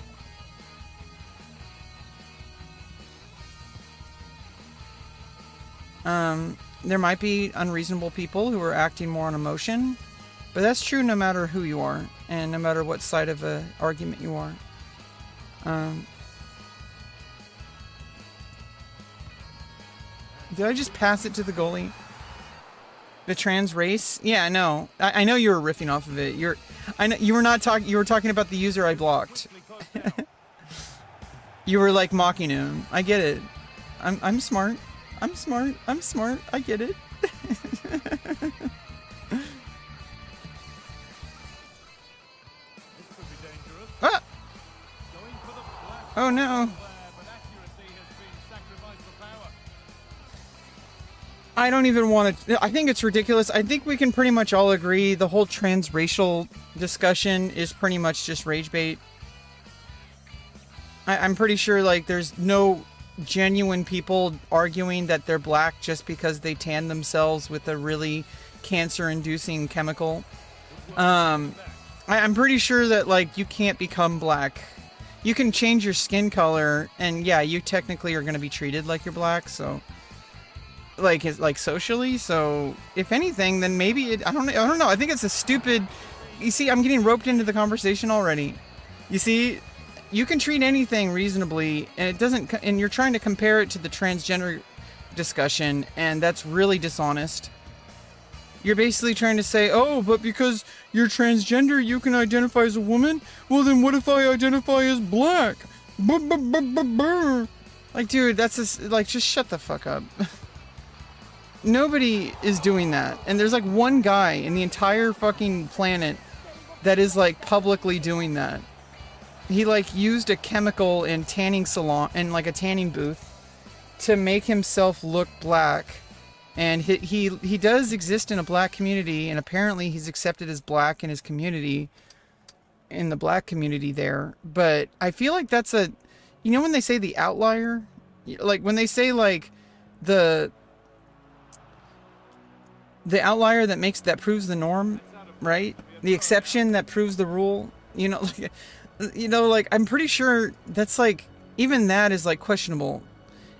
There might be unreasonable people who are acting more on emotion, but that's true no matter who you are, and no matter what side of an argument you are. Did I just pass it to the goalie? The trans race? Yeah, I know. I know you were riffing off of it. I know you were not talking. You were talking about the user I blocked. You were like mocking him. I get it. I'm smart. I'm smart. I'm smart. I get it. I don't even want to. I think it's ridiculous. I think we can pretty much all agree the whole transracial discussion is pretty much just rage bait. I'm pretty sure like there's no genuine people arguing that they're black just because they tan themselves with a really cancer-inducing chemical. I'm pretty sure that like you can't become black. You can change your skin color, and yeah, you technically are going to be treated like you're black. So, like, it's like socially. So, if anything, then maybe I don't know. I think it's a stupid. You see, I'm getting roped into the conversation already. You see, you can treat anything reasonably, and it doesn't. And you're trying to compare it to the transgender discussion, and that's really dishonest. You're basically trying to say, oh, but because you're transgender, you can identify as a woman? Well, then what if I identify as black? Like, dude, that's just, like, just shut the fuck up. Nobody is doing that. And there's, like, one guy in the entire fucking planet that is, like, publicly doing that. He, like, used a chemical in tanning salon, in, like, a tanning booth to make himself look black. And he does exist in a black community, and apparently he's accepted as black in his community, in the black community there. But I feel like that's a, you know when they say the outlier? Like when they say like the outlier that proves the norm, right? The exception that proves the rule, like I'm pretty sure that's like, even that is like questionable.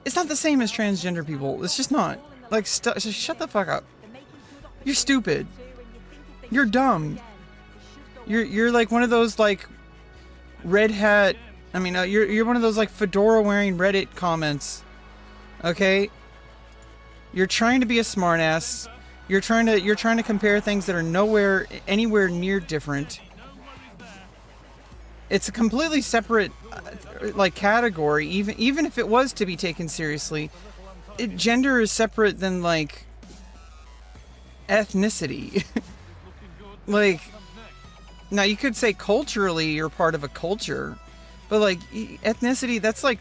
It's not the same as transgender people. It's just not. Like, just shut the fuck up. You're stupid. You're dumb. You're like one of those like red hat. I mean, you're one of those like fedora wearing Reddit comments. Okay. You're trying to be a smartass. You're trying to compare things that are anywhere near different. It's a completely separate like category. Even if it was to be taken seriously. Gender is separate than like ethnicity. Like, now you could say culturally you're part of a culture, but like ethnicity, that's like,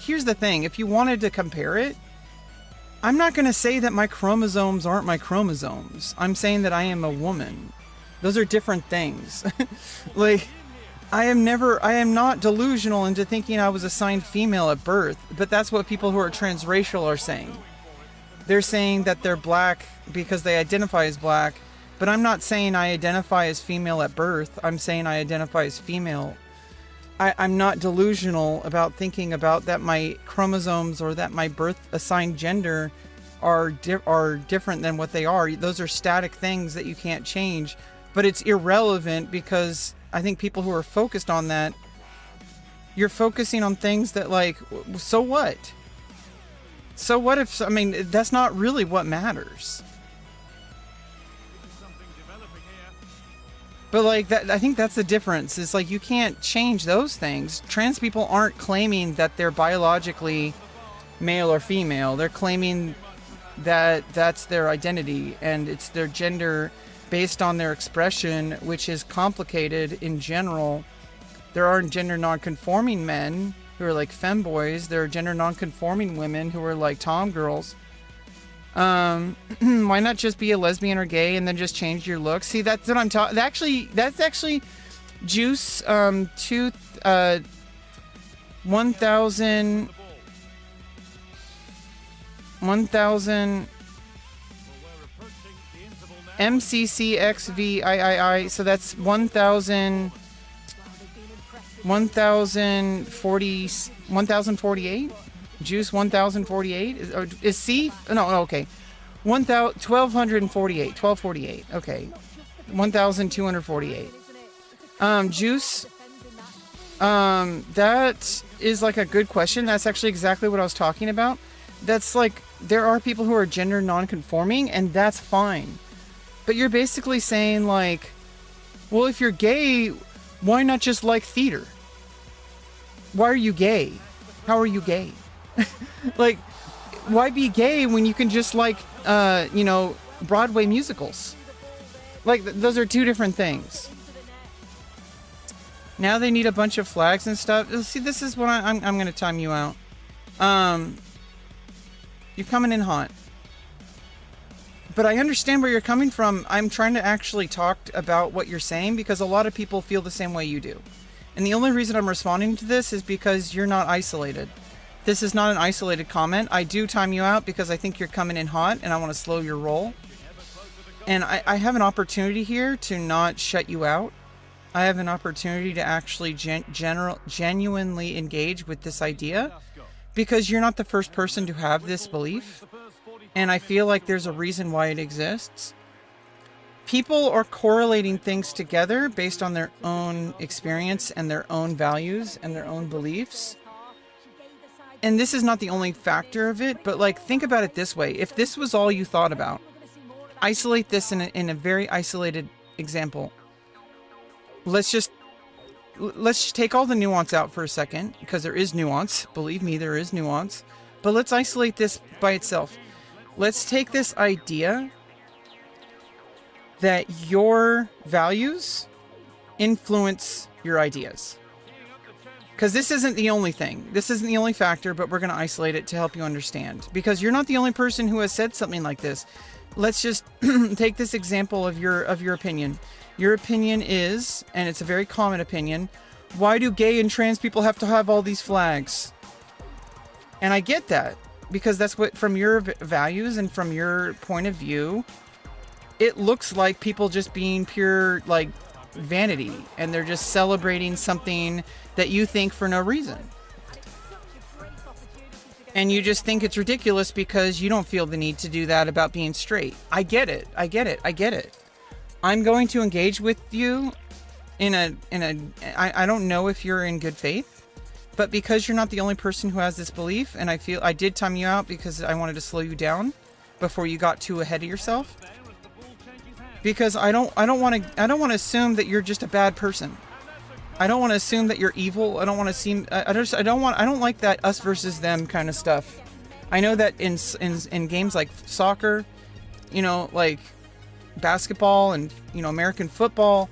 here's the thing. If you wanted to compare it, I'm not going to say that my chromosomes aren't my chromosomes. I'm saying that I am a woman. Those are different things. Like, I am not delusional into thinking I was assigned female at birth, but that's what people who are transracial are saying. They're saying that they're black because they identify as black, but I'm not saying I identify as female at birth. I'm saying I identify as female. I'm not delusional about thinking about that my chromosomes or that my birth assigned gender are different than what they are. Those are static things that you can't change, but it's irrelevant because I think people who are focused on that, you're focusing on things that like, so what? So what if, I mean, that's not really what matters. But like that, I think that's the difference. Is like you can't change those things. Trans people aren't claiming that they're biologically male or female. They're claiming that that's their identity and it's their gender based on their expression, which is complicated in general. There are gender non-conforming men who are like femboys. There are gender non-conforming women who are like tomgirls. Why not just be a lesbian or gay and then just change your look? See, that's what I'm talking. That's actually Juice 1000 MCCXVIII, so that's 1048. Juice 1048 is C? No, okay. 1248. Okay, 1248. Juice. That is like a good question. That's actually exactly what I was talking about. That's like, there are people who are gender non-conforming, and that's fine. But you're basically saying like, well, if you're gay, why not just like theater? Why are you gay? How are you gay? Like, why be gay when you can just like, Broadway musicals? Like, those are two different things. Now they need a bunch of flags and stuff. See, this is what I'm going to time you out. You're coming in hot. but I understand where you're coming from. I'm trying to actually talk about what you're saying because a lot of people feel the same way you do. And the only reason I'm responding to this is because you're not isolated. This is not an isolated comment. I do time you out because I think you're coming in hot and I want to slow your roll. And I have an opportunity here to not shut you out. I have an opportunity to actually genuinely engage with this idea because you're not the first person to have this belief. And I feel like there's a reason why it exists. People are correlating things together based on their own experience and their own values and their own beliefs. And this is not the only factor of it, but like, think about it this way. If this was all you thought about, isolate this in a very isolated example. Let's just take all the nuance out for a second, because there is nuance. Believe me, there is nuance. But let's isolate this by itself. Let's take this idea that your values influence your ideas. Because this isn't the only thing. This isn't the only factor, but we're going to isolate it to help you understand. Because you're not the only person who has said something like this. Let's just take this example of your opinion. Your opinion is, and it's a very common opinion, why do gay and trans people have to have all these flags? And I get that, because that's what, from your values and from your point of view, it looks like people just being pure, like, vanity, and they're just celebrating something that you think for no reason. And you just think it's ridiculous because you don't feel the need to do that about being straight. I get it. I'm going to engage with you I don't know if you're in good faith, but because you're not the only person who has this belief, and I did time you out because I wanted to slow you down before you got too ahead of yourself. Because I don't want to assume that you're just a bad person. I don't want to assume that you're evil. I don't want to seem. I don't like that us versus them kind of stuff. I know that in games like soccer, like basketball and American football,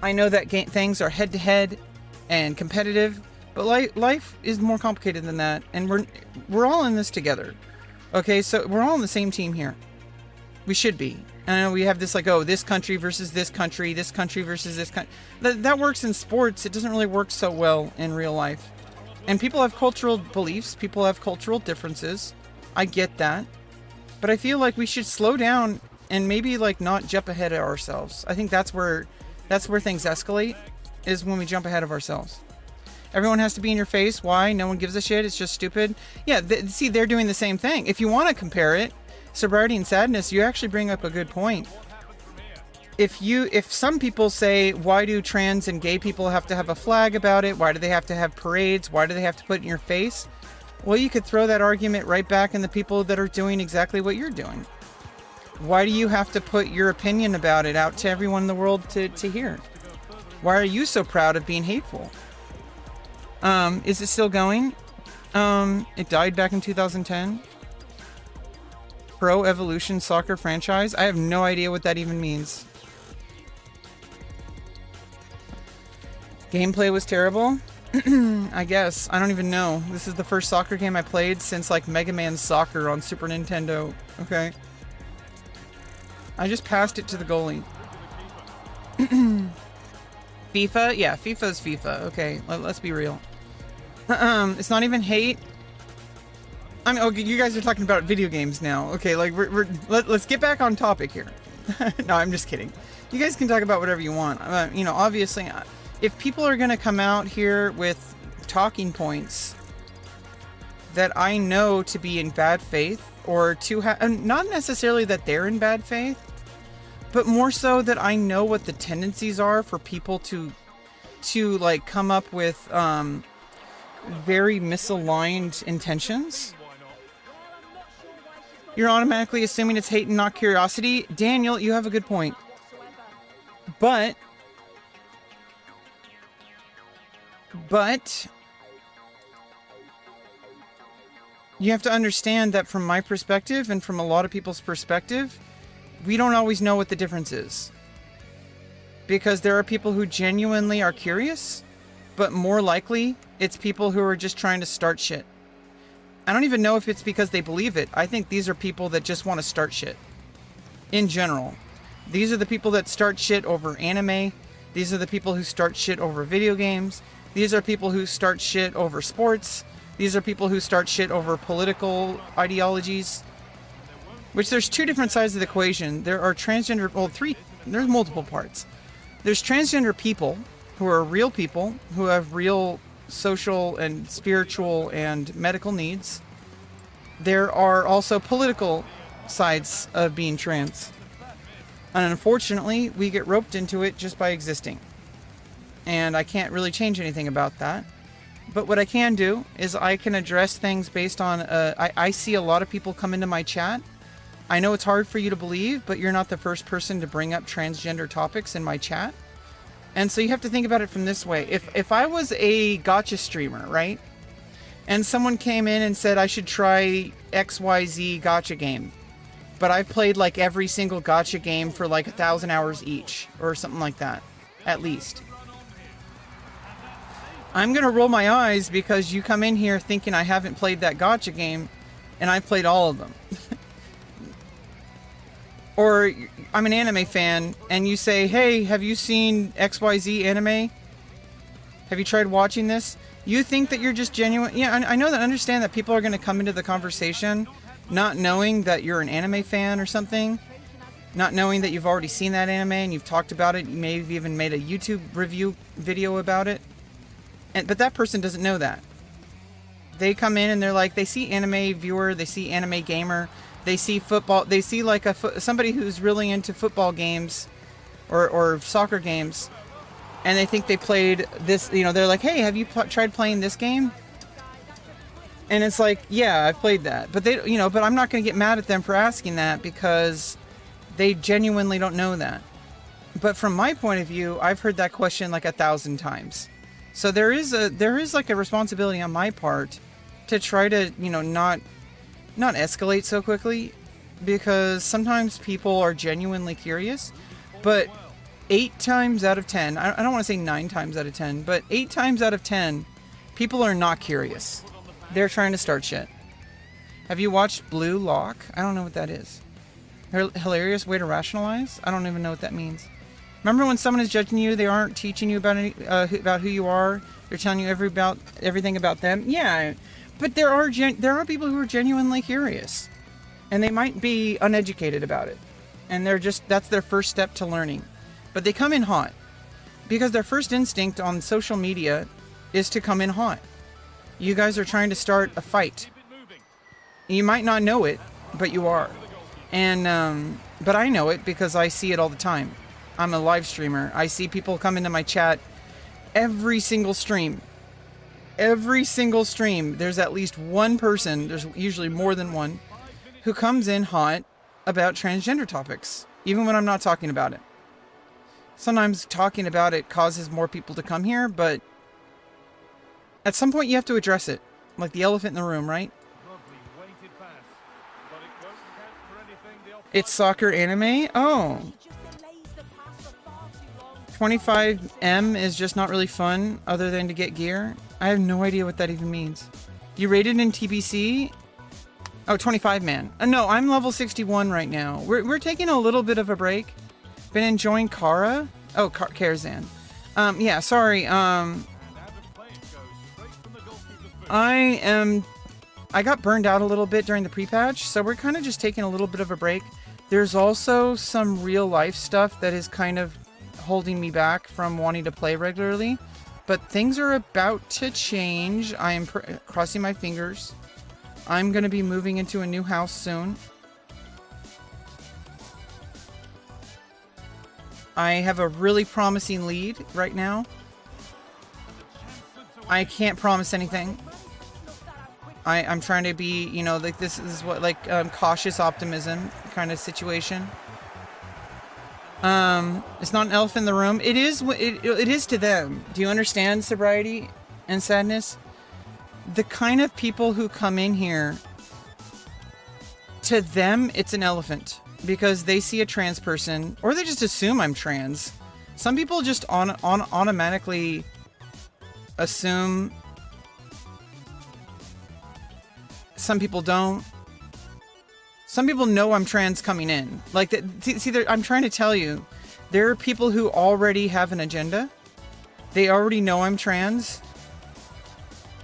I know that things are head to head and competitive. But life is more complicated than that, and we're all in this together. Okay, so we're all on the same team here. We should be. And I know we have this like, oh, this country versus this country versus this country. That works in sports. It doesn't really work so well in real life. And people have cultural beliefs. People have cultural differences. I get that. But I feel like we should slow down and maybe like not jump ahead of ourselves. I think that's where things escalate, is when we jump ahead of ourselves. Everyone has to be in your face. Why? No one gives a shit. It's just stupid. Yeah, see, they're doing the same thing. If you want to compare it, sobriety and sadness, you actually bring up a good point. If some people say, why do trans and gay people have to have a flag about it? Why do they have to have parades? Why do they have to put it in your face? Well, you could throw that argument right back in the people that are doing exactly what you're doing. Why do you have to put your opinion about it out to everyone in the world to hear? Why are you so proud of being hateful? Is it still going? It died back in 2010. Pro Evolution Soccer franchise? I have no idea what that even means. Gameplay was terrible? I guess. I don't even know. This is the first soccer game I played since like Mega Man Soccer on Super Nintendo. Okay. I just passed it to the goalie. FIFA? Yeah, FIFA's FIFA. Okay, let's be real. It's not even hate. I mean, okay, you guys are talking about video games now. Okay, like let's get back on topic here. No, I'm just kidding. You guys can talk about whatever you want. Obviously, if people are gonna come out here with talking points that I know to be in bad faith, or to not necessarily that they're in bad faith, but more so that I know what the tendencies are for people to like come up with very misaligned intentions. You're automatically assuming it's hate and not curiosity. Daniel, you have a good point. But you have to understand that from my perspective and from a lot of people's perspective, we don't always know what the difference is. Because there are people who genuinely are curious, but more likely it's people who are just trying to start shit. I don't even know if it's because they believe it. I think these are people that just want to start shit. in general. These are the people that start shit over anime. These are the people who start shit over video games. These are people who start shit over sports. These are people who start shit over political ideologies. Which there's two different sides of the equation. There are transgender, well, there's multiple parts. There's transgender people who are real people who have real social and spiritual and medical needs. There are also political sides of being trans. And unfortunately, we get roped into it just by existing. And I can't really change anything about that. But what I can do is I can address things based on, I see a lot of people come into my chat. I know it's hard for you to believe, but you're not the first person to bring up transgender topics in my chat. And so you have to think about it from this way. If I was a gacha streamer, right? And someone came in and said I should try XYZ gacha game. But I've played like every single gacha game for like 1,000 hours each. Or something like that. At least. I'm going to roll my eyes because you come in here thinking I haven't played that gacha game. And I've played all of them. Or I'm an anime fan and you say, hey, have you seen XYZ anime? Have you tried watching this? You think that you're just genuine. Yeah, I know that. Understand that people are going to come into the conversation not knowing that you're an anime fan or something. Not knowing that you've already seen that anime and you've talked about it. You may have even made a YouTube review video about it. But that person doesn't know that. They come in and they're like, they see anime viewer, they see anime gamer. They see football. They see like somebody who's really into football games or soccer games. And they think they played this, you know, they're like, hey, have you tried playing this game? And it's like, yeah, I've played that. But they, you know, but I'm not going to get mad at them for asking that because they genuinely don't know that. But from my point of view, I've heard that question like 1,000 times. So there is like a responsibility on my part to try to, you know, not escalate so quickly, because sometimes people are genuinely curious, but 8 times out of 10, I don't want to say 9 times out of 10, but 8 times out of 10, people are not curious. They're trying to start shit. Have you watched Blue Lock? I don't know what that is. Hilarious way to rationalize? I don't even know what that means. Remember when someone is judging you, they aren't teaching you about who you are, they're telling you everything about them? Yeah. But there are people who are genuinely curious, and they might be uneducated about it, and that's their first step to learning. But they come in hot because their first instinct on social media is to come in hot. You guys are trying to start a fight. You might not know it, but you are. And but I know it because I see it all the time. I'm a live streamer. I see people come into my chat every single stream. Every single stream, there's at least one person, there's usually more than one, who comes in hot about transgender topics, even when I'm not talking about it. Sometimes talking about it causes more people to come here, but at some point you have to address it, like the elephant in the room, right? It's soccer anime? Oh. 25M is just not really fun other than to get gear. I have no idea what that even means. You rated in TBC? Oh, 25 man. No, I'm level 61 right now. We're taking a little bit of a break. Been enjoying Kara? Oh, Karzan. Yeah, sorry. I got burned out a little bit during the pre-patch, so we're kind of just taking a little bit of a break. There's also some real life stuff that is kind of holding me back from wanting to play regularly, but things are about to change. I am crossing my fingers. I'm going to be moving into a new house soon. I have a really promising lead right now. I can't promise anything. I'm trying to be, you know, like this is what, like, cautious optimism kind of situation. It's not an elephant in the room. It is to them. Do you understand sobriety and sadness? The kind of people who come in here, to them, it's an elephant because they see a trans person, or they just assume I'm trans. Some people just automatically assume. Some people don't. Some people know I'm trans coming in. Like, I'm trying to tell you, there are people who already have an agenda. They already know I'm trans.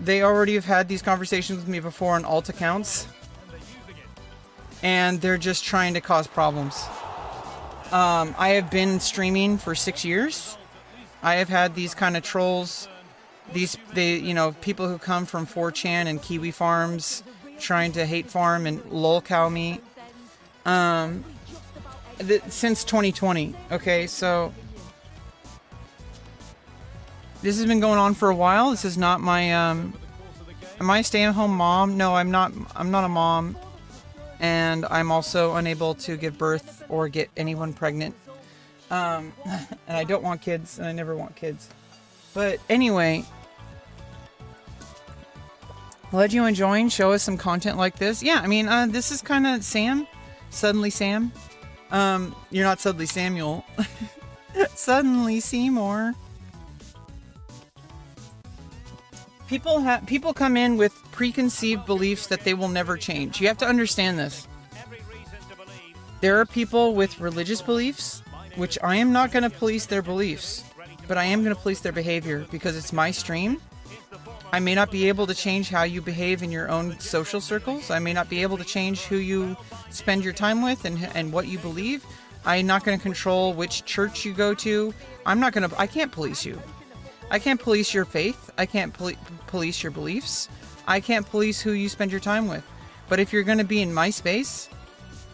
They already have had these conversations with me before on alt accounts. And they're just trying to cause problems. I have been streaming for 6 years. I have had these kind of trolls, people who come from 4chan and Kiwi farms, trying to hate farm and lolcow me, since 2020. Okay, so this has been going on for a while. This is not my, am I a stay-at-home mom? No, I'm not a mom. And I'm also unable to give birth or get anyone pregnant. And I don't want kids, and I never want kids. But anyway, glad you enjoying. Show us some content like this. Yeah, I mean, this is kind of Sam. Suddenly Sam. You're not Suddenly Samuel. Suddenly Seymour. People come in with preconceived beliefs that they will never change. You have to understand this. There are people with religious beliefs, which I am not going to police their beliefs, but I am going to police their behavior because it's my stream. I may not be able to change how you behave in your own social circles. I may not be able to change who you spend your time with and what you believe. I'm not going to control which church you go to. I can't police you. I can't police your faith. I can't police your beliefs. I can't police who you spend your time with. But if you're going to be in my space,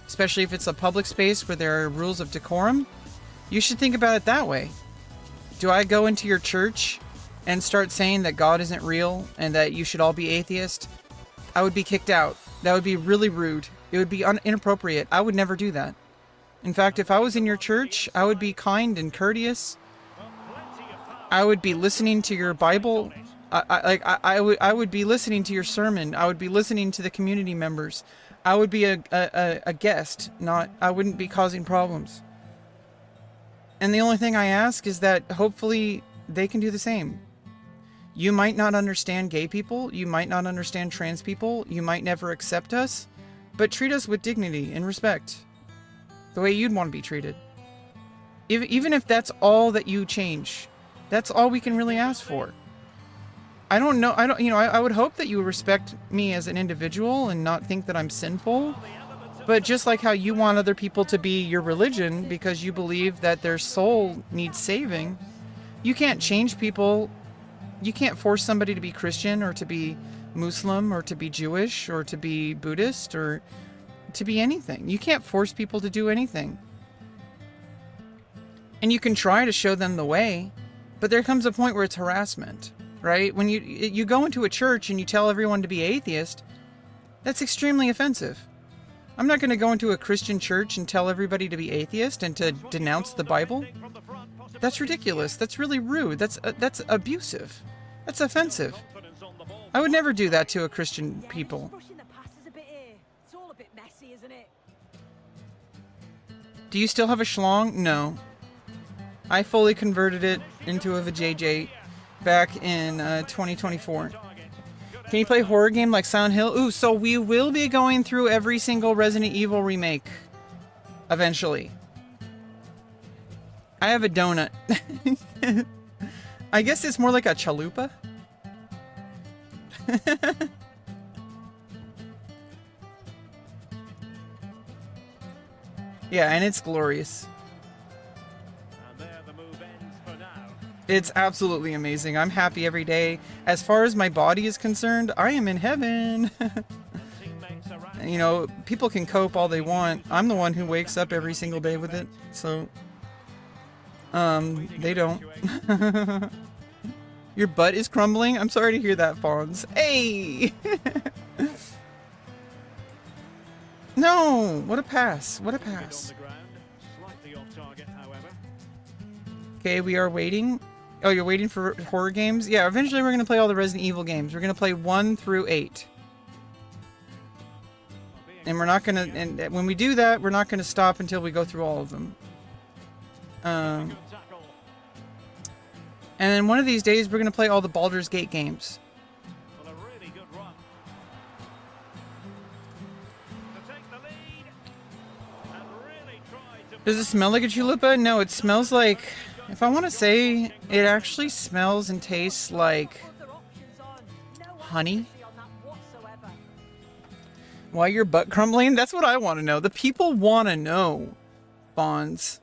especially if it's a public space where there are rules of decorum, you should think about it that way. Do I go into your church and start saying that God isn't real and that you should all be atheist? I would be kicked out. That would be really rude. It would be inappropriate. I would never do that. In fact, if I was in your church, I would be kind and courteous. I would be listening to your Bible. I would be listening to your sermon. I would be listening to the community members. I would be a guest, I wouldn't be causing problems. And the only thing I ask is that hopefully they can do the same. You might not understand gay people. You might not understand trans people. You might never accept us, but treat us with dignity and respect, the way you'd want to be treated. Even if that's all that you change. That's all we can really ask for. I would hope that you respect me as an individual and not think that I'm sinful. But just like how you want other people to be your religion because you believe that their soul needs saving, you can't change people. You can't force somebody to be Christian or to be Muslim or to be Jewish or to be Buddhist or to be anything. You can't force people to do anything. And you can try to show them the way. But there comes a point where it's harassment, right? When you go into a church and you tell everyone to be atheist, that's extremely offensive. I'm not going to go into a Christian church and tell everybody to be atheist and to denounce the Bible. That's ridiculous. That's really rude. That's abusive. That's offensive. I would never do that to a Christian people. Do you still have a schlong? No. I fully converted it into a vajayjay back in 2024. Can you play a horror game like Silent Hill? Ooh, so we will be going through every single Resident Evil remake. Eventually. I have a donut. I guess it's more like a chalupa. Yeah, and it's glorious. It's absolutely amazing. I'm happy every day. As far as my body is concerned, I am in heaven. You know, people can cope all they want. I'm the one who wakes up every single day with it. So, they don't. Your butt is crumbling? I'm sorry to hear that, Fawns. Hey! No! What a pass. What a pass. Okay, we are waiting. Oh, you're waiting for horror games? Yeah, eventually we're going to play all the Resident Evil games. We're going to play 1 through 8. And we're not going to... And when we do that, we're not going to stop until we go through all of them. And then one of these days, we're going to play all the Baldur's Gate games. Does it smell like a chalupa? No, it smells like, if I want to say, it actually smells and tastes like honey. Why your butt crumbling? That's what I want to know. The people want to know, Fonz.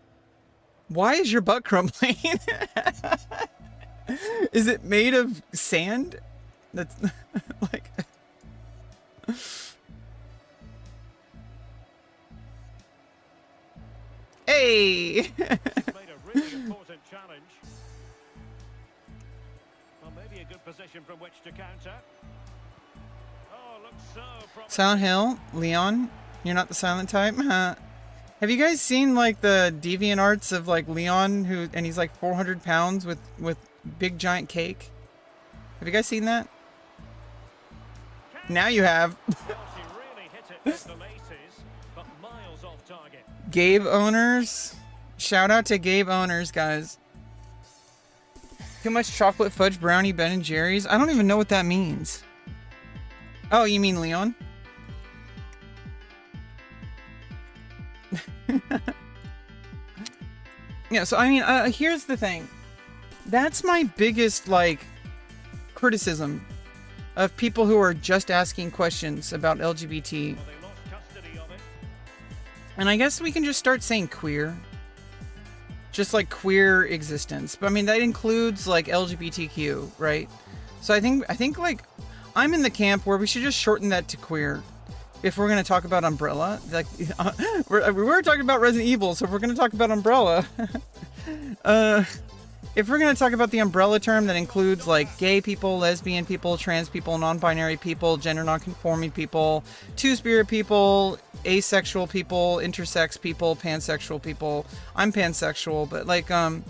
Why is your butt crumbling? Is it made of sand? That's like... Hey! Made a really important challenge. Well, maybe a good position from which to counter. Oh, looks so promising. Silent Hill, Leon, you're not the silent type? Huh. Have you guys seen like the deviant arts of like Leon and he's like 400 pounds with big giant cake? Have you guys seen that? Now you have. Well, she really hit it with the laces, but miles off target. Gabe owners. Shout out to Gabe owners, guys. Too much chocolate fudge brownie Ben and Jerry's. I don't even know what that means. Oh, you mean Leon? Yeah, so I mean, here's the thing. That's my biggest, like, criticism of people who are just asking questions about LGBT. Well, they lost custody of it. And I guess we can just start saying queer. Just like queer existence. But I mean, that includes like LGBTQ, right? So I think like I'm in the camp where we should just shorten that to queer. If we're going to talk about Umbrella, like we were talking about Resident Evil, so if we're going to talk about Umbrella, if we're going to talk about the umbrella term that includes like gay people, lesbian people, trans people, non-binary people, gender non-conforming people, two-spirit people, asexual people, intersex people, pansexual people. I'm pansexual, but like I'm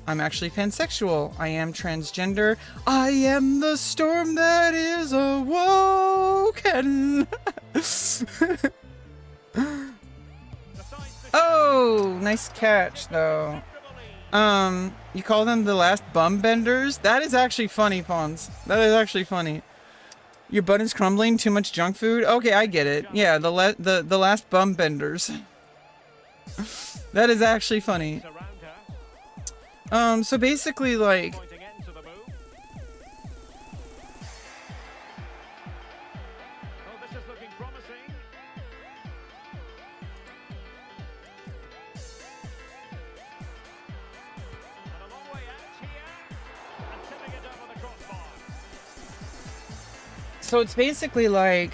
actually pansexual. I am transgender. I am the storm that is awoken. Oh, nice catch though. You call them the last bum benders? That is actually funny, Fonz. That is actually funny. Your butt is crumbling, too much junk food? Okay, I get it. Yeah, the last bum benders. That is actually funny. So basically, like... Pointing end to the move. Well, this is looking promising. And a long way out here. And tipping it over the crossbar. So it's basically like...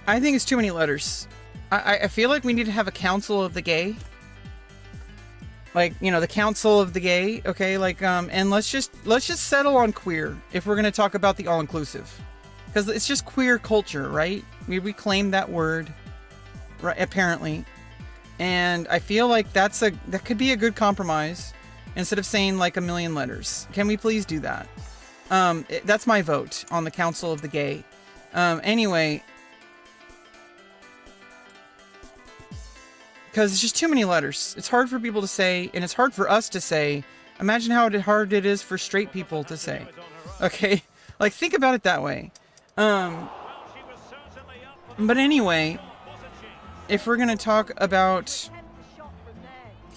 I think it's too many letters. I feel like we need to have a council of the gay. Like, you know, the council of the gay, okay? Like, and let's just settle on queer if we're going to talk about the all-inclusive. Because it's just queer culture, right? We claim that word, right, apparently. And I feel like that could be a good compromise instead of saying like a million letters. Can we please do that? That's my vote on the council of the gay. Anyway... Because it's just too many letters. It's hard for people to say, and it's hard for us to say. Imagine how hard it is for straight people to say. Okay? Like, think about it that way. But anyway, if we're going to talk about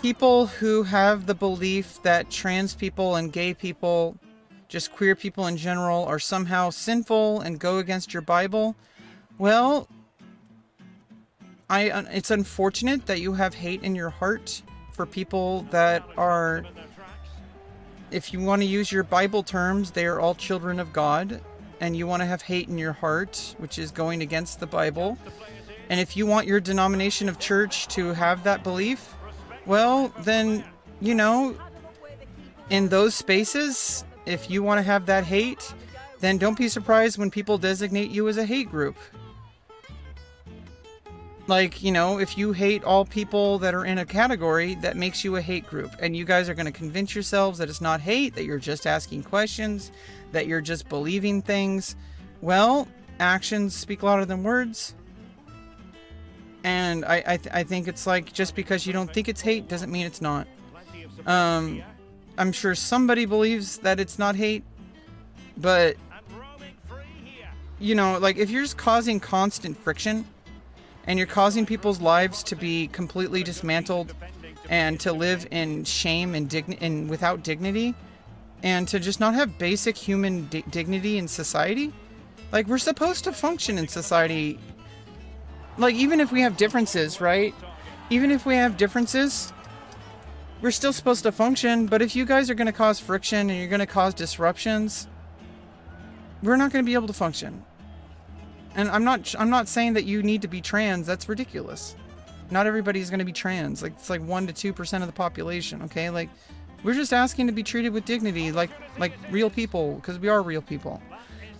people who have the belief that trans people and gay people, just queer people in general, are somehow sinful and go against your Bible, well... it's unfortunate that you have hate in your heart for people that are, if you want to use your Bible terms, they are all children of God, and you want to have hate in your heart, which is going against the Bible. And if you want your denomination of church to have that belief, well, then, you know, in those spaces, if you want to have that hate, then don't be surprised when people designate you as a hate group. Like, you know, if you hate all people that are in a category, that makes you a hate group. And you guys are going to convince yourselves that it's not hate, that you're just asking questions, that you're just believing things. Well, actions speak louder than words. And I think it's like, just because you don't think it's hate doesn't mean it's not. I'm sure somebody believes that it's not hate. But, you know, like, if you're just causing constant friction... and you're causing people's lives to be completely dismantled and to live in shame and without dignity, and to just not have basic human dignity in society. Like, we're supposed to function in society. Like, even if we have differences, right? Even if we have differences, we're still supposed to function. But if you guys are going to cause friction and you're going to cause disruptions, we're not going to be able to function. And I'm not saying that you need to be trans. That's ridiculous. Not everybody is going to be trans. Like, it's like 1 to 2% of the population, okay? Like, we're just asking to be treated with dignity, like real people, because we are real people.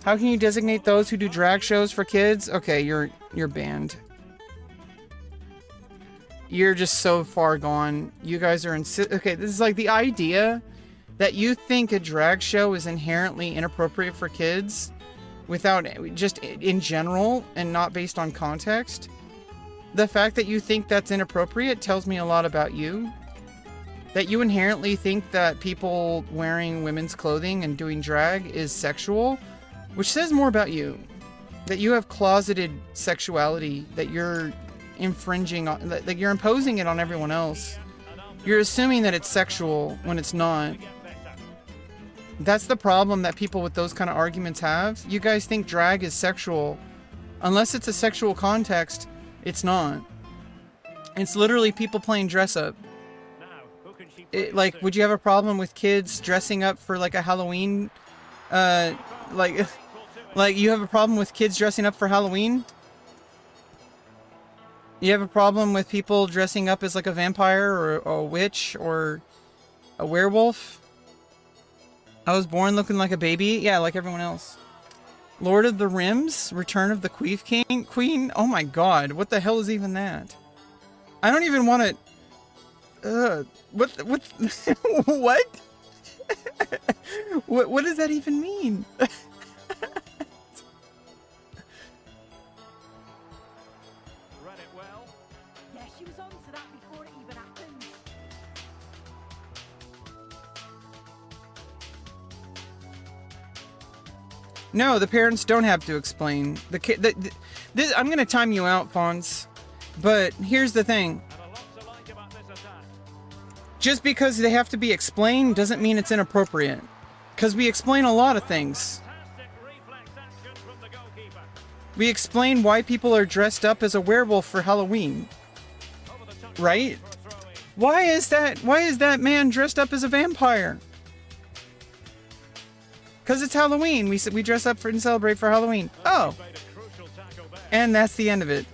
How can you designate those who do drag shows for kids? Okay, you're banned. You're just so far gone. You guys are okay, this is like the idea that you think a drag show is inherently inappropriate for kids without just in general and not based on context. The fact that you think that's inappropriate tells me a lot about you. That you inherently think that people wearing women's clothing and doing drag is sexual, which says more about you. That you have closeted sexuality, that you're infringing on, that you're imposing it on everyone else. You're assuming that it's sexual when it's not. That's the problem that people with those kind of arguments have. You guys think drag is sexual. Unless it's a sexual context, it's not. It's literally people playing dress up. Like, would you have a problem with kids dressing up for like a Halloween, like you have a problem with kids dressing up for Halloween? You have a problem with people dressing up as like a vampire or a witch or a werewolf? I was born looking like a baby? Yeah, like everyone else. Lord of the Rims? Return of the Queen? Oh my god, what the hell is even that? I don't even want to... what? What? What does that even mean? No, the parents don't have to explain. The kid. This, I'm gonna time you out, Fawns. But here's the thing. Just because they have to be explained doesn't mean it's inappropriate. Because we explain a lot of things. We explain why people are dressed up as a werewolf for Halloween. Right? Why is that man dressed up as a vampire? Because it's Halloween. We dress up and celebrate for Halloween. Oh. And that's the end of it.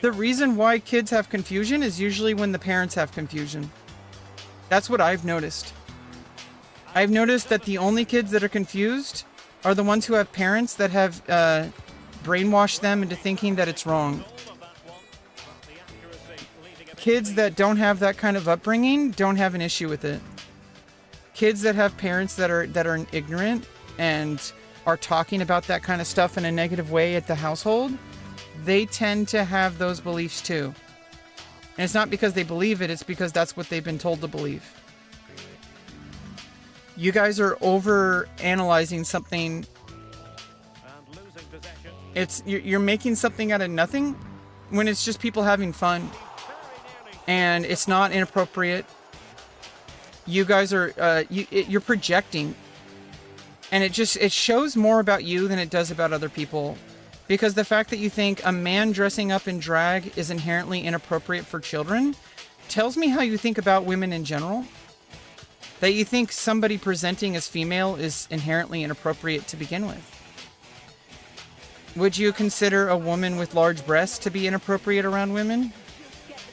The reason why kids have confusion is usually when the parents have confusion. That's what I've noticed. I've noticed that the only kids that are confused are the ones who have parents that have brainwashed them into thinking that it's wrong. Kids that don't have that kind of upbringing don't have an issue with it. Kids that have parents that are ignorant and are talking about that kind of stuff in a negative way at the household, they tend to have those beliefs too. And it's not because they believe it, it's because that's what they've been told to believe. You guys are over analyzing something. You're making something out of nothing when it's just people having fun. And it's not inappropriate. You guys are you're projecting, and it shows more about you than it does about other people, because the fact that you think a man dressing up in drag is inherently inappropriate for children tells me how you think about women in general. That you think somebody presenting as female is inherently inappropriate to begin with. Would you consider a woman with large breasts to be inappropriate around women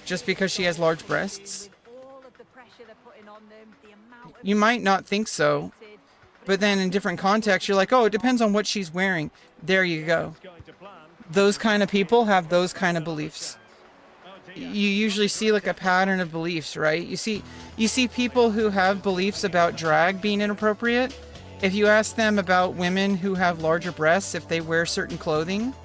just because she has large breasts? You might not think so, but then in different contexts, you're like, oh, it depends on what she's wearing. There you go. Those kind of people have those kind of beliefs. You usually see like a pattern of beliefs, right? You see people who have beliefs about drag being inappropriate. If you ask them about women who have larger breasts, if they wear certain clothing,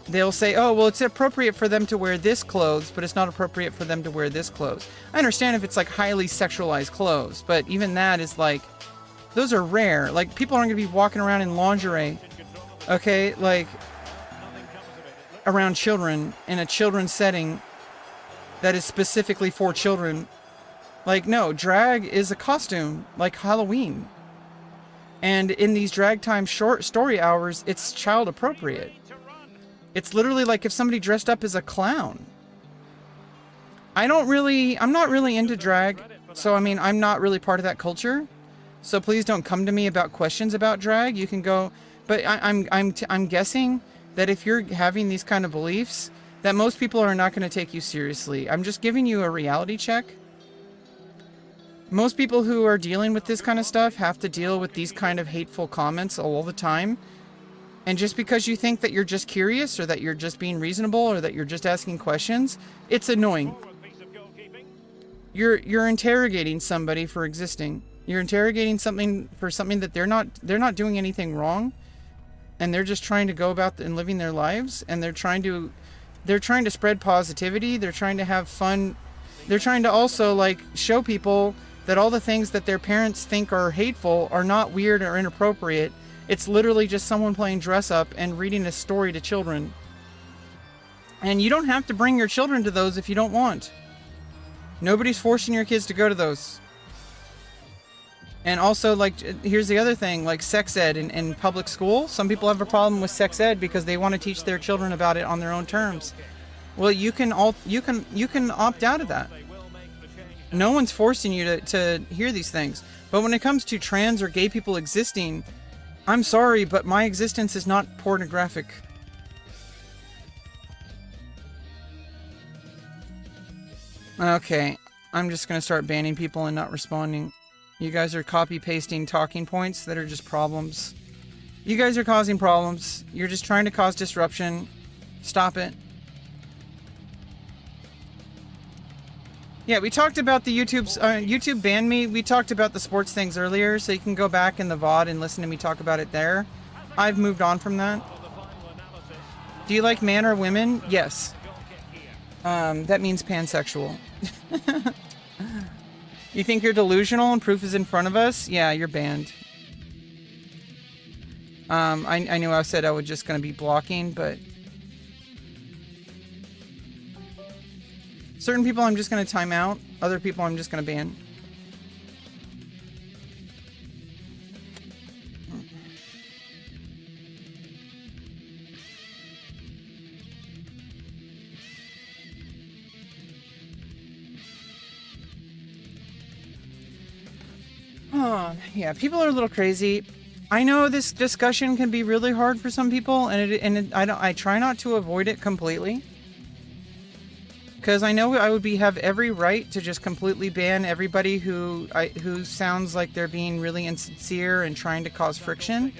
they'll say, oh, well, it's appropriate for them to wear this clothes, but it's not appropriate for them to wear this clothes. I understand if it's like highly sexualized clothes, but even that is like, those are rare. Like, people aren't going to be walking around in lingerie. Okay, like, around children in a children's setting that is specifically for children. Like, no, drag is a costume, like Halloween. And in these drag time short story hours, it's child appropriate. It's literally like if somebody dressed up as a clown. I'm not really into drag, so I mean, I'm not really part of that culture. So please don't come to me about questions about drag. You can go, but I'm guessing that if you're having these kind of beliefs, that most people are not going to take you seriously. I'm just giving you a reality check. Most people who are dealing with this kind of stuff have to deal with these kind of hateful comments all the time. And just because you think that you're just curious or that you're just being reasonable or that you're just asking questions, it's annoying. You're interrogating somebody for existing. You're interrogating something for something that they're not doing anything wrong, and they're just trying to go about and living their lives, and they're trying to spread positivity, they're trying to have fun. They're trying to also like show people that all the things that their parents think are hateful are not weird or inappropriate. It's literally just someone playing dress up and reading a story to children. And you don't have to bring your children to those if you don't want. Nobody's forcing your kids to go to those. And also, like, here's the other thing, like sex ed in public school. Some people have a problem with sex ed because they want to teach their children about it on their own terms. Well, you can opt out of that. No one's forcing you to hear these things. But when it comes to trans or gay people existing, I'm sorry, but my existence is not pornographic. Okay, I'm just gonna start banning people and not responding. You guys are copy-pasting talking points that are just problems. You guys are causing problems. You're just trying to cause disruption. Stop it. Yeah, we talked about the YouTube banned me. We talked about the sports things earlier, so you can go back in the VOD and listen to me talk about it there. I've moved on from that. Do you like man or women? Yes. That means pansexual. You think you're delusional and proof is in front of us? Yeah, you're banned. I knew I said I was just going to be blocking, but certain people I'm just going to time out. Other people I'm just going to ban. Oh, yeah, people are a little crazy. I know this discussion can be really hard for some people, and I try not to avoid it completely. Because I know I would have every right to just completely ban everybody who sounds like they're being really insincere and trying to cause friction.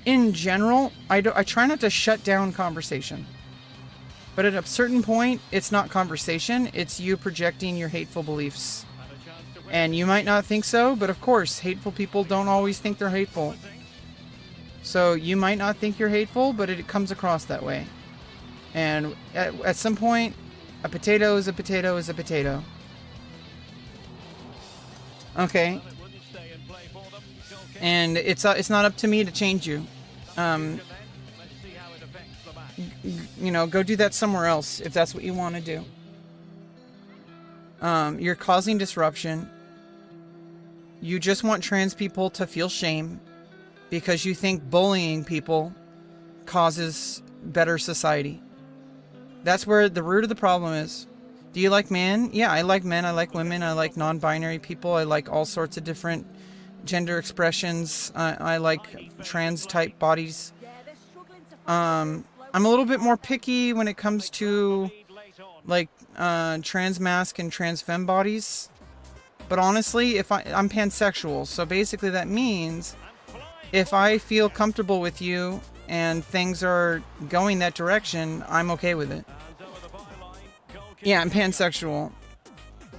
In general, I try not to shut down conversation. But at a certain point, it's not conversation, it's you projecting your hateful beliefs. And you might not think so, but of course, hateful people don't always think they're hateful. So you might not think you're hateful, but it comes across that way. And at some point, a potato is a potato is a potato. Okay. And it's not up to me to change you. You know, go do that somewhere else if that's what you want to do. You're causing disruption. You just want trans people to feel shame because you think bullying people causes better society. That's where the root of the problem is. Do you like men? Yeah, I like men. I like women. I like non-binary people. I like all sorts of different gender expressions. I like trans-type bodies. I'm a little bit more picky when it comes to like trans masc and trans femme bodies. But honestly, I'm pansexual, so basically that means if I feel comfortable with you and things are going that direction, I'm okay with it. Yeah, I'm pansexual.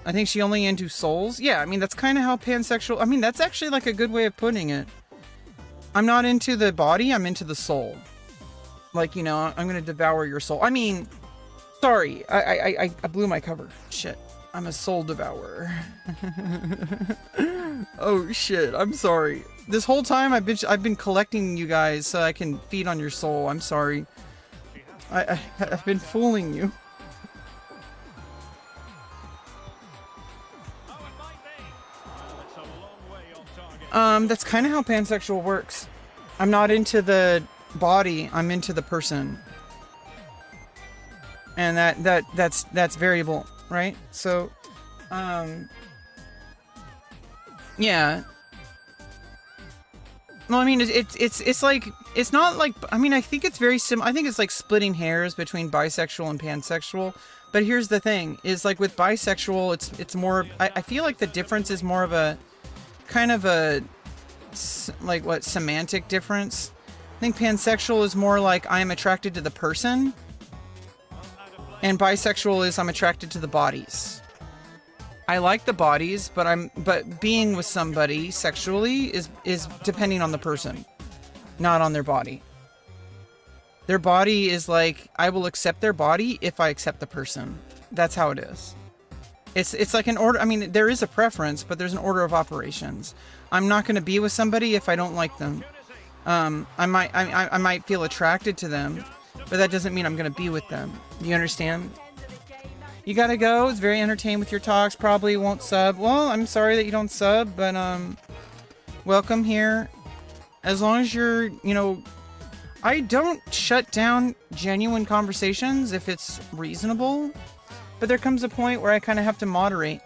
I think she only into souls. Yeah, I mean, that's kind of how pansexual... I mean, that's actually like a good way of putting it. I'm not into the body, I'm into the soul. Like, you know, I'm gonna devour your soul. I mean, sorry, I blew my cover. Shit. I'm a soul devourer. Oh shit, I'm sorry. This whole time I've been collecting you guys so I can feed on your soul. I'm sorry. I've been fooling you. Oh, it might be. Well, it's a long way off target. That's kind of how pansexual works. I'm not into the body, I'm into the person. And that's variable, right? So, yeah. Well, I mean, it's like, it's not like, I mean, I think it's very I think it's like splitting hairs between bisexual and pansexual. But here's the thing, is like with bisexual, it's more, I feel like the difference is more of a, kind of a, like what, semantic difference. I think pansexual is more like I am attracted to the person. And bisexual is I'm attracted to the bodies. I like the bodies, but being with somebody sexually is depending on the person, not on their body. Their body is like, I will accept their body if I accept the person. That's how it is. It's like an order. I mean, there is a preference, but there's an order of operations. I'm not going to be with somebody if I don't like them. I might feel attracted to them, but that doesn't mean I'm going to be with them. Do you understand? You gotta go. It's very entertained with your talks. Probably won't sub. Well, I'm sorry that you don't sub, but welcome here. As long as you're, you know, I don't shut down genuine conversations if it's reasonable, but there comes a point where I kind of have to moderate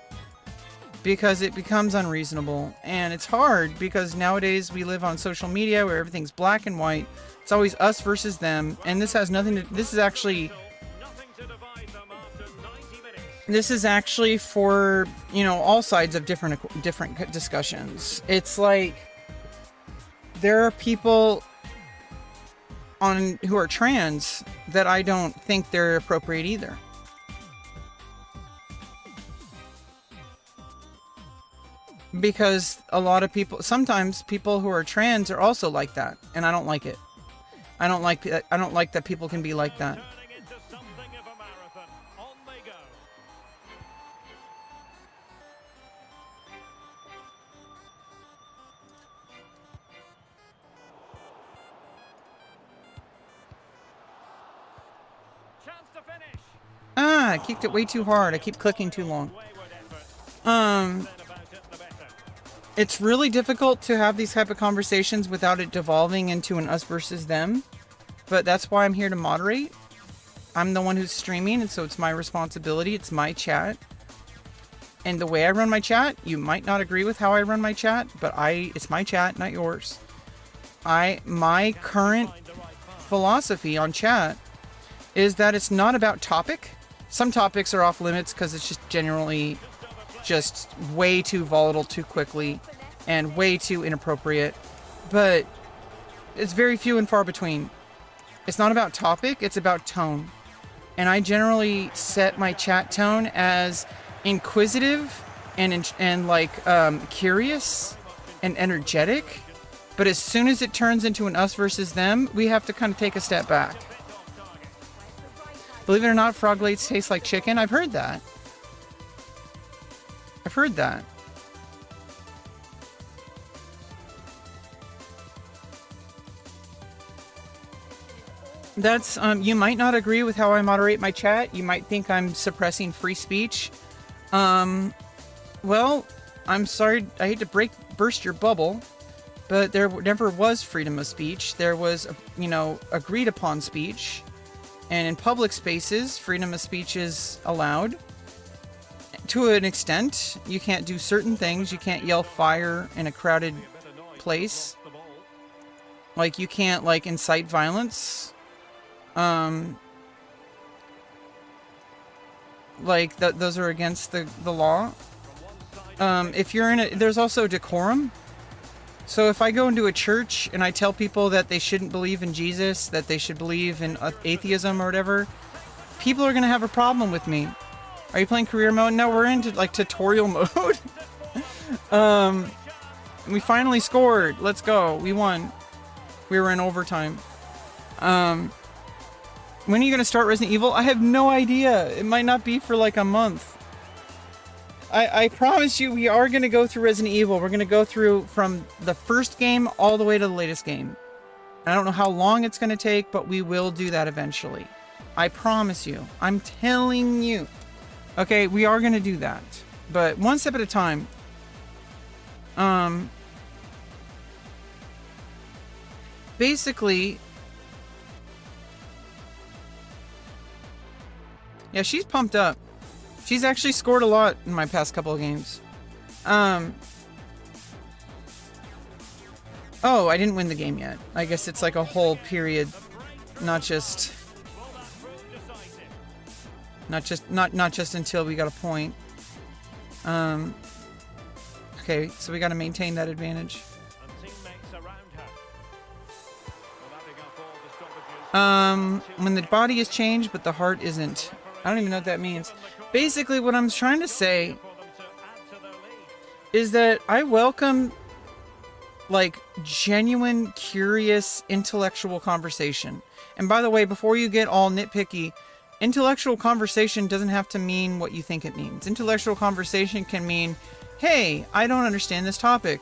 because it becomes unreasonable, and it's hard because nowadays we live on social media where everything's black and white. It's always us versus them, and this has nothing to. This is actually for, you know, all sides of different discussions. It's like there are people who are trans that I don't think they're appropriate either. Because a lot of people, sometimes people who are trans are also like that, and I don't like it. I don't like that people can be like that. I kicked it way too hard. I keep clicking too long. It's really difficult to have these type of conversations without it devolving into an us versus them. But that's why I'm here to moderate. I'm the one who's streaming, and so it's my responsibility. It's my chat. And the way I run my chat, you might not agree with how I run my chat, but it's my chat, not yours. My current philosophy on chat is that it's not about topic. Some topics are off limits because it's just generally just way too volatile too quickly and way too inappropriate. But it's very few and far between. It's not about topic, it's about tone. And I generally set my chat tone as inquisitive and like curious and energetic. But as soon as it turns into an us versus them, we have to kind of take a step back. Believe it or not, frog legs taste like chicken. I've heard that. I've heard that. That's, you might not agree with how I moderate my chat. You might think I'm suppressing free speech. Well, I'm sorry, I hate to burst your bubble, but there never was freedom of speech. There was, you know, agreed upon speech. And in public spaces, freedom of speech is allowed. To an extent, you can't do certain things. You can't yell fire in a crowded place. Like, you can't, like, incite violence. Like, those are against the law. If you're in there's also decorum. So if I go into a church and I tell people that they shouldn't believe in Jesus, that they should believe in atheism or whatever, people are going to have a problem with me. Are you playing career mode? No, we're into like tutorial mode. We finally scored. Let's go. We won. We were in overtime. When are you going to start Resident Evil? I have no idea. It might not be for like a month. I promise you we are going to go through Resident Evil. We're going to go through from the first game all the way to the latest game. I don't know how long it's going to take, but we will do that eventually. I promise you. I'm telling you. Okay, we are going to do that. But one step at a time. Basically, yeah, she's pumped up. She's actually scored a lot in my past couple of games. Oh, I didn't win the game yet. I guess it's like a whole period, not just until we got a point. Okay, so we got to maintain that advantage. When the body is changed, but the heart isn't. I don't even know what that means. Basically, what I'm trying to say is that I welcome, like, genuine, curious, intellectual conversation. And by the way, before you get all nitpicky, intellectual conversation doesn't have to mean what you think it means. Intellectual conversation can mean, hey, I don't understand this topic.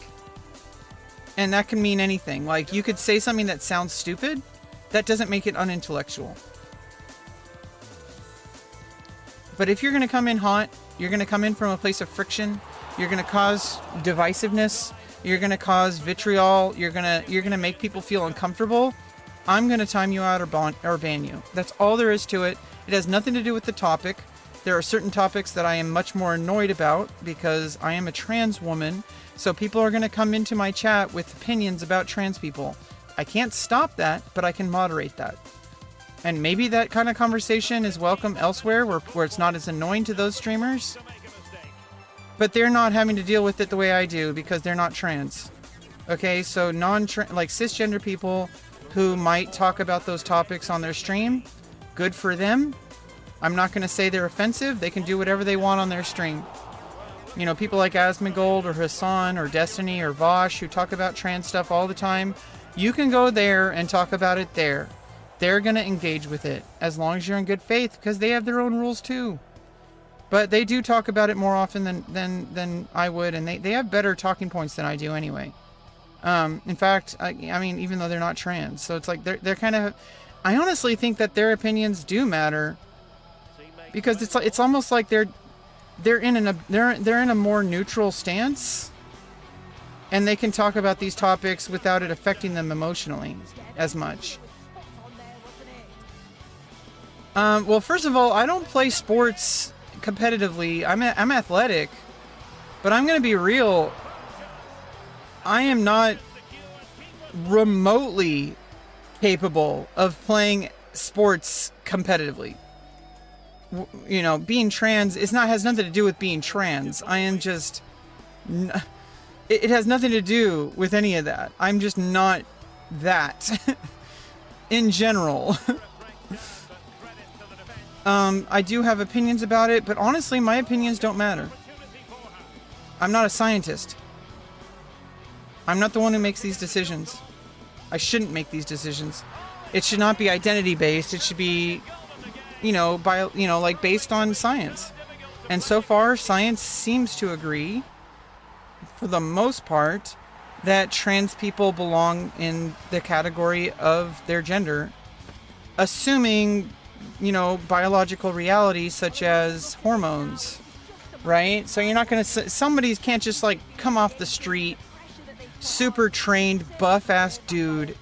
And that can mean anything. Like, you could say something that sounds stupid. That doesn't make it unintellectual. But if you're going to come in hot, you're going to come in from a place of friction, you're going to cause divisiveness, you're going to cause vitriol, you're going to make people feel uncomfortable, I'm going to time you out or ban you. That's all there is to it. It has nothing to do with the topic. There are certain topics that I am much more annoyed about because I am a trans woman, so people are going to come into my chat with opinions about trans people. I can't stop that, but I can moderate that. And maybe that kind of conversation is welcome elsewhere where it's not as annoying to those streamers. But they're not having to deal with it the way I do because they're not trans. Okay, so like cisgender people who might talk about those topics on their stream, good for them. I'm not going to say they're offensive. They can do whatever they want on their stream. You know, people like Asmongold or Hassan or Destiny or Vosh who talk about trans stuff all the time. You can go there and talk about it there. They're going to engage with it as long as you're in good faith because they have their own rules too. But they do talk about it more often than I would, and they have better talking points than I do anyway. In fact, I mean, even though they're not trans. So it's like they're kind of... I honestly think that their opinions do matter because it's almost like they're in a more neutral stance. And they can talk about these topics without it affecting them emotionally as much. Well, first of all, I don't play sports competitively. I'm athletic, but I'm going to be real. I am not remotely capable of playing sports competitively. You know, being trans has nothing to do with being trans. I am just... It has nothing to do with any of that. I'm just not that in general. I do have opinions about it, but honestly, my opinions don't matter. I'm not a scientist. I'm not the one who makes these decisions. I shouldn't make these decisions. It should not be identity based. It should be, like based on science. And so far, science seems to agree, for the most part, that trans people belong in the category of their gender, assuming, biological realities such as hormones, right? So you're not going to... Somebody can't just, come off the street, super trained, buff-ass dude,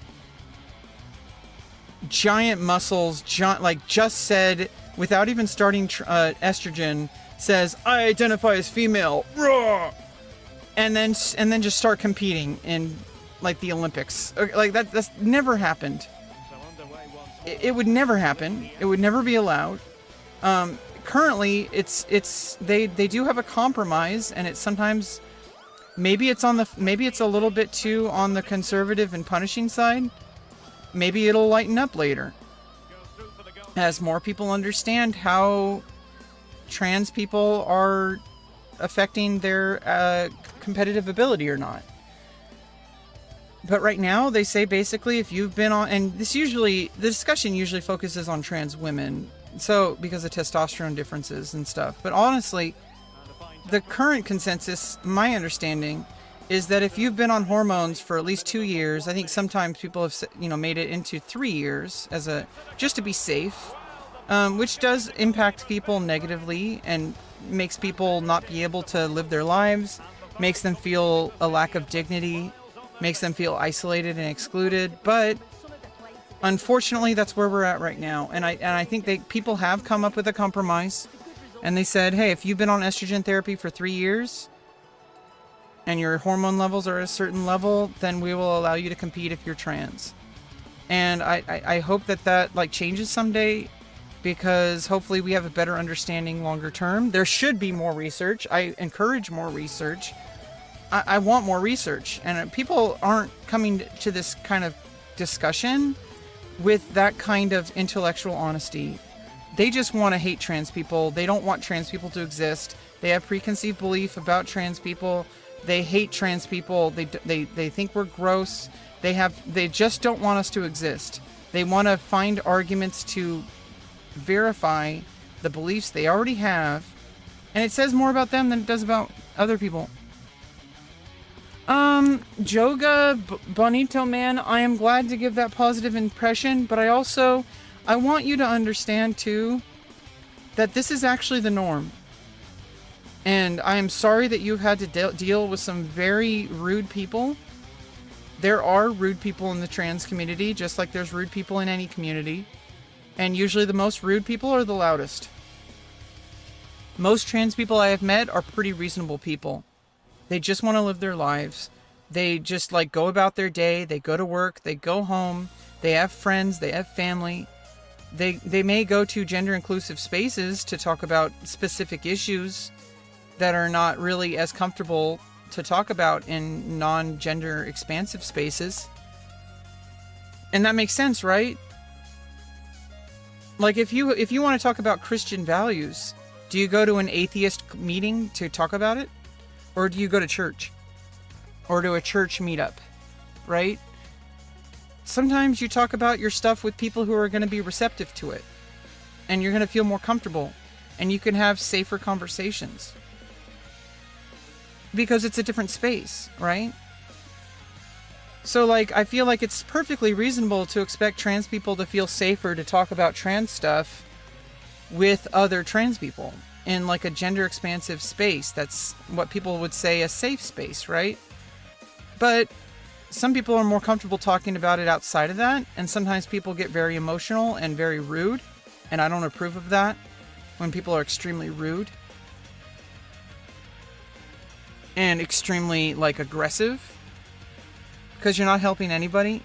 giant muscles, just said, without even starting estrogen, says, I identify as female, raw! And then just start competing in, the Olympics. That's never happened. It would never happen. It would never be allowed. Currently, they do have a compromise, and it's sometimes maybe it's a little bit too on the conservative and punishing side. Maybe it'll lighten up later as more people understand how trans people are affecting their competitive ability or not. But right now, they say basically if you've been on... And the discussion usually focuses on trans women, so because of testosterone differences and stuff. But honestly, the current consensus, my understanding, is that if you've been on hormones for at least 2 years, I think sometimes people have, made it into 3 years just to be safe. which does impact people negatively and makes people not be able to live their lives, makes them feel a lack of dignity, makes them feel isolated and excluded. But unfortunately, that's where we're at right now. And I think people have come up with a compromise, and they said, hey, if you've been on estrogen therapy for 3 years and your hormone levels are at a certain level, then we will allow you to compete if you're trans. And I hope that like changes someday, because hopefully we have a better understanding longer term. There should be more research. I encourage more research. I want more research. And people aren't coming to this kind of discussion with that kind of intellectual honesty. They just want to hate trans people. They don't want trans people to exist. They have preconceived belief about trans people. They hate trans people. They think we're gross. They just don't want us to exist. They want to find arguments to verify the beliefs they already have, and it says more about them than it does about other people. Joga Bonito Man, I am glad to give that positive impression, but I want you to understand too that this is actually the norm. And I am sorry that you've had to deal with some very rude people. There are rude people in the trans community, just like there's rude people in any community. And usually the most rude people are the loudest. Most trans people I have met are pretty reasonable people. They just want to live their lives. They just like go about their day. They go to work. They go home. They have friends. They have family. They may go to gender inclusive spaces to talk about specific issues that are not really as comfortable to talk about in non-gender expansive spaces. And that makes sense, right? Like if you want to talk about Christian values, do you go to an atheist meeting to talk about it? Or do you go to church? Or to a church meetup, right? Sometimes you talk about your stuff with people who are going to be receptive to it. And you're going to feel more comfortable. And you can have safer conversations. Because it's a different space, right? So, like, I feel like it's perfectly reasonable to expect trans people to feel safer to talk about trans stuff with other trans people in, like, a gender expansive space. That's what people would say a safe space, right? But some people are more comfortable talking about it outside of that, and sometimes people get very emotional and very rude, and I don't approve of that when people are extremely rude and extremely, like, aggressive, because you're not helping anybody,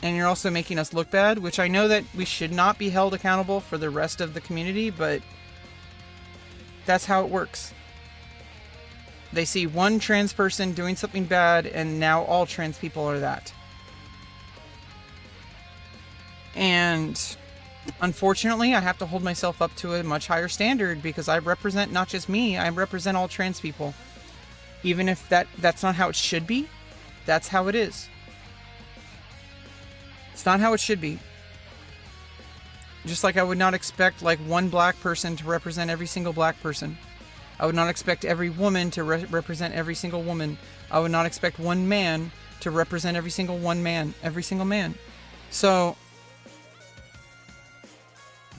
and you're also making us look bad, which I know that we should not be held accountable for the rest of the community, but that's how it works. They see one trans person doing something bad, and now all trans people are that. And unfortunately, I have to hold myself up to a much higher standard, because I represent not just me, I represent all trans people. Even if that's not how it should be, that's how it is. It's not how it should be. Just like I would not expect like one black person to represent every single black person. I would not expect every woman to represent every single woman. I would not expect one man to represent every single man. So,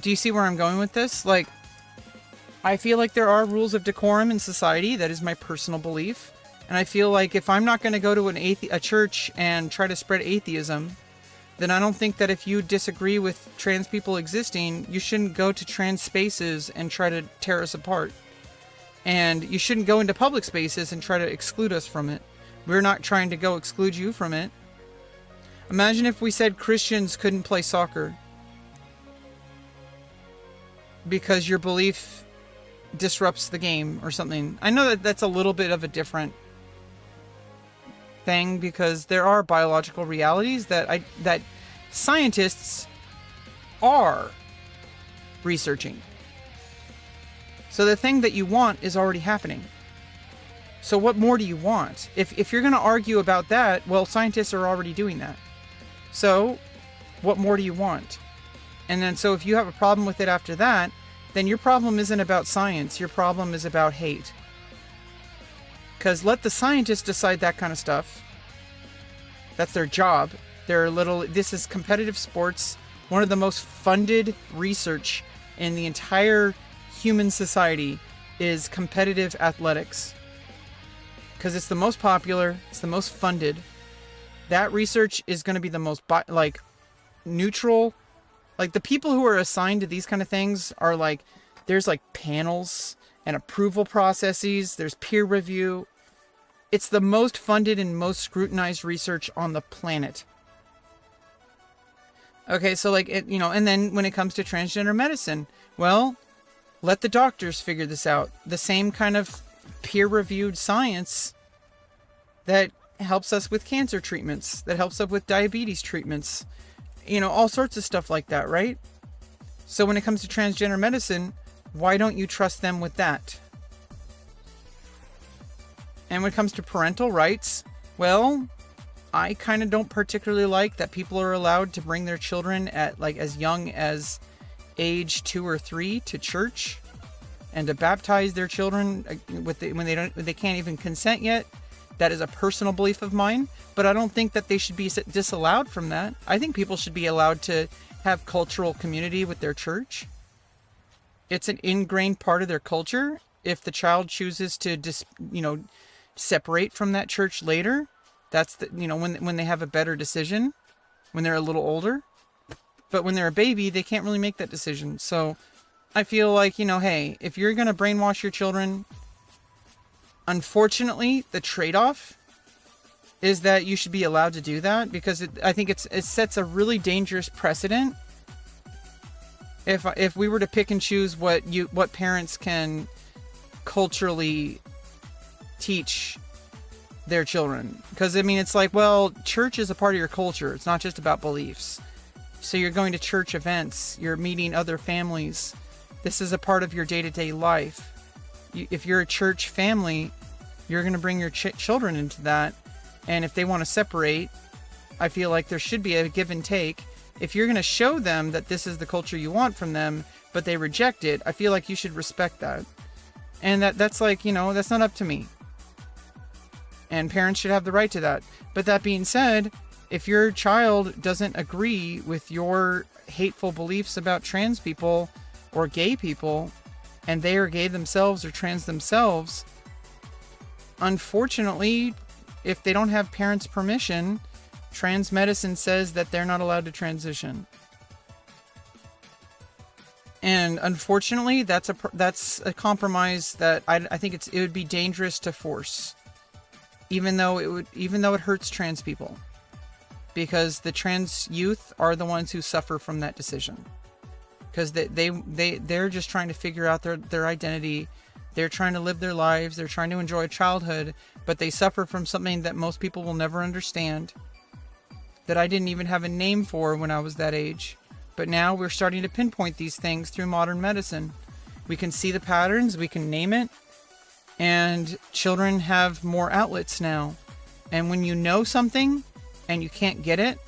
do you see where I'm going with this? Like, I feel like there are rules of decorum in society. That is my personal belief. And I feel like if I'm not going to go to a church and try to spread atheism, then I don't think that if you disagree with trans people existing, you shouldn't go to trans spaces and try to tear us apart. And you shouldn't go into public spaces and try to exclude us from it. We're not trying to go exclude you from it. Imagine if we said Christians couldn't play soccer because your belief disrupts the game or something. I know that that's a little bit of a different thing, because there are biological realities that scientists are researching. So the thing that you want is already happening. So what more do you want? If you're going to argue about that, well, scientists are already doing that. So what more do you want? And then so if you have a problem with it after that, then your problem isn't about science. Your problem is about hate. Because let the scientists decide that kind of stuff. That's their job. This is competitive sports. One of the most funded research in the entire human society is competitive athletics. Because it's the most popular, it's the most funded. That research is going to be the most like neutral. Like the people who are assigned to these kind of things are like, there's like panels and approval processes, there's peer review. It's the most funded and most scrutinized research on the planet. Okay, so like, and then when it comes to transgender medicine, well, let the doctors figure this out. The same kind of peer-reviewed science that helps us with cancer treatments, that helps us with diabetes treatments, all sorts of stuff like that, right? So when it comes to transgender medicine, why don't you trust them with that? And when it comes to parental rights, well, I kind of don't particularly like that people are allowed to bring their children at like as young as age 2 or 3 to church and to baptize their children when they can't even consent yet. That is a personal belief of mine, but I don't think that they should be disallowed from that. I think people should be allowed to have cultural community with their church. It's an ingrained part of their culture. If the child chooses to separate from that church later, that's when they have a better decision, when they're a little older. But when they're a baby, they can't really make that decision. So I feel like, hey, if you're going to brainwash your children, unfortunately, the trade-off is that you should be allowed to do that, because I think it sets a really dangerous precedent. If we were to pick and choose what parents can culturally teach their children, because it's like, well, church is a part of your culture. It's not just about beliefs. So you're going to church events, you're meeting other families. This is a part of your day-to-day life. If you're a church family, you're going to bring your children into that. And if they want to separate, I feel like there should be a give and take. If you're going to show them that this is the culture you want from them, but they reject it, I feel like you should respect that. And that's like, that's not up to me. And parents should have the right to that. But that being said, if your child doesn't agree with your hateful beliefs about trans people or gay people, and they are gay themselves or trans themselves, unfortunately, if they don't have parents' permission, trans medicine says that they're not allowed to transition. And unfortunately, that's a compromise that I think it would be dangerous to force, even though it hurts trans people, because the trans youth are the ones who suffer from that decision, because they're just trying to figure out their identity. They're trying to live their lives. They're trying to enjoy childhood, but they suffer from something that most people will never understand, that I didn't even have a name for when I was that age. But now we're starting to pinpoint these things through modern medicine. We can see the patterns, we can name it, and children have more outlets now. And when you know something and you can't get it,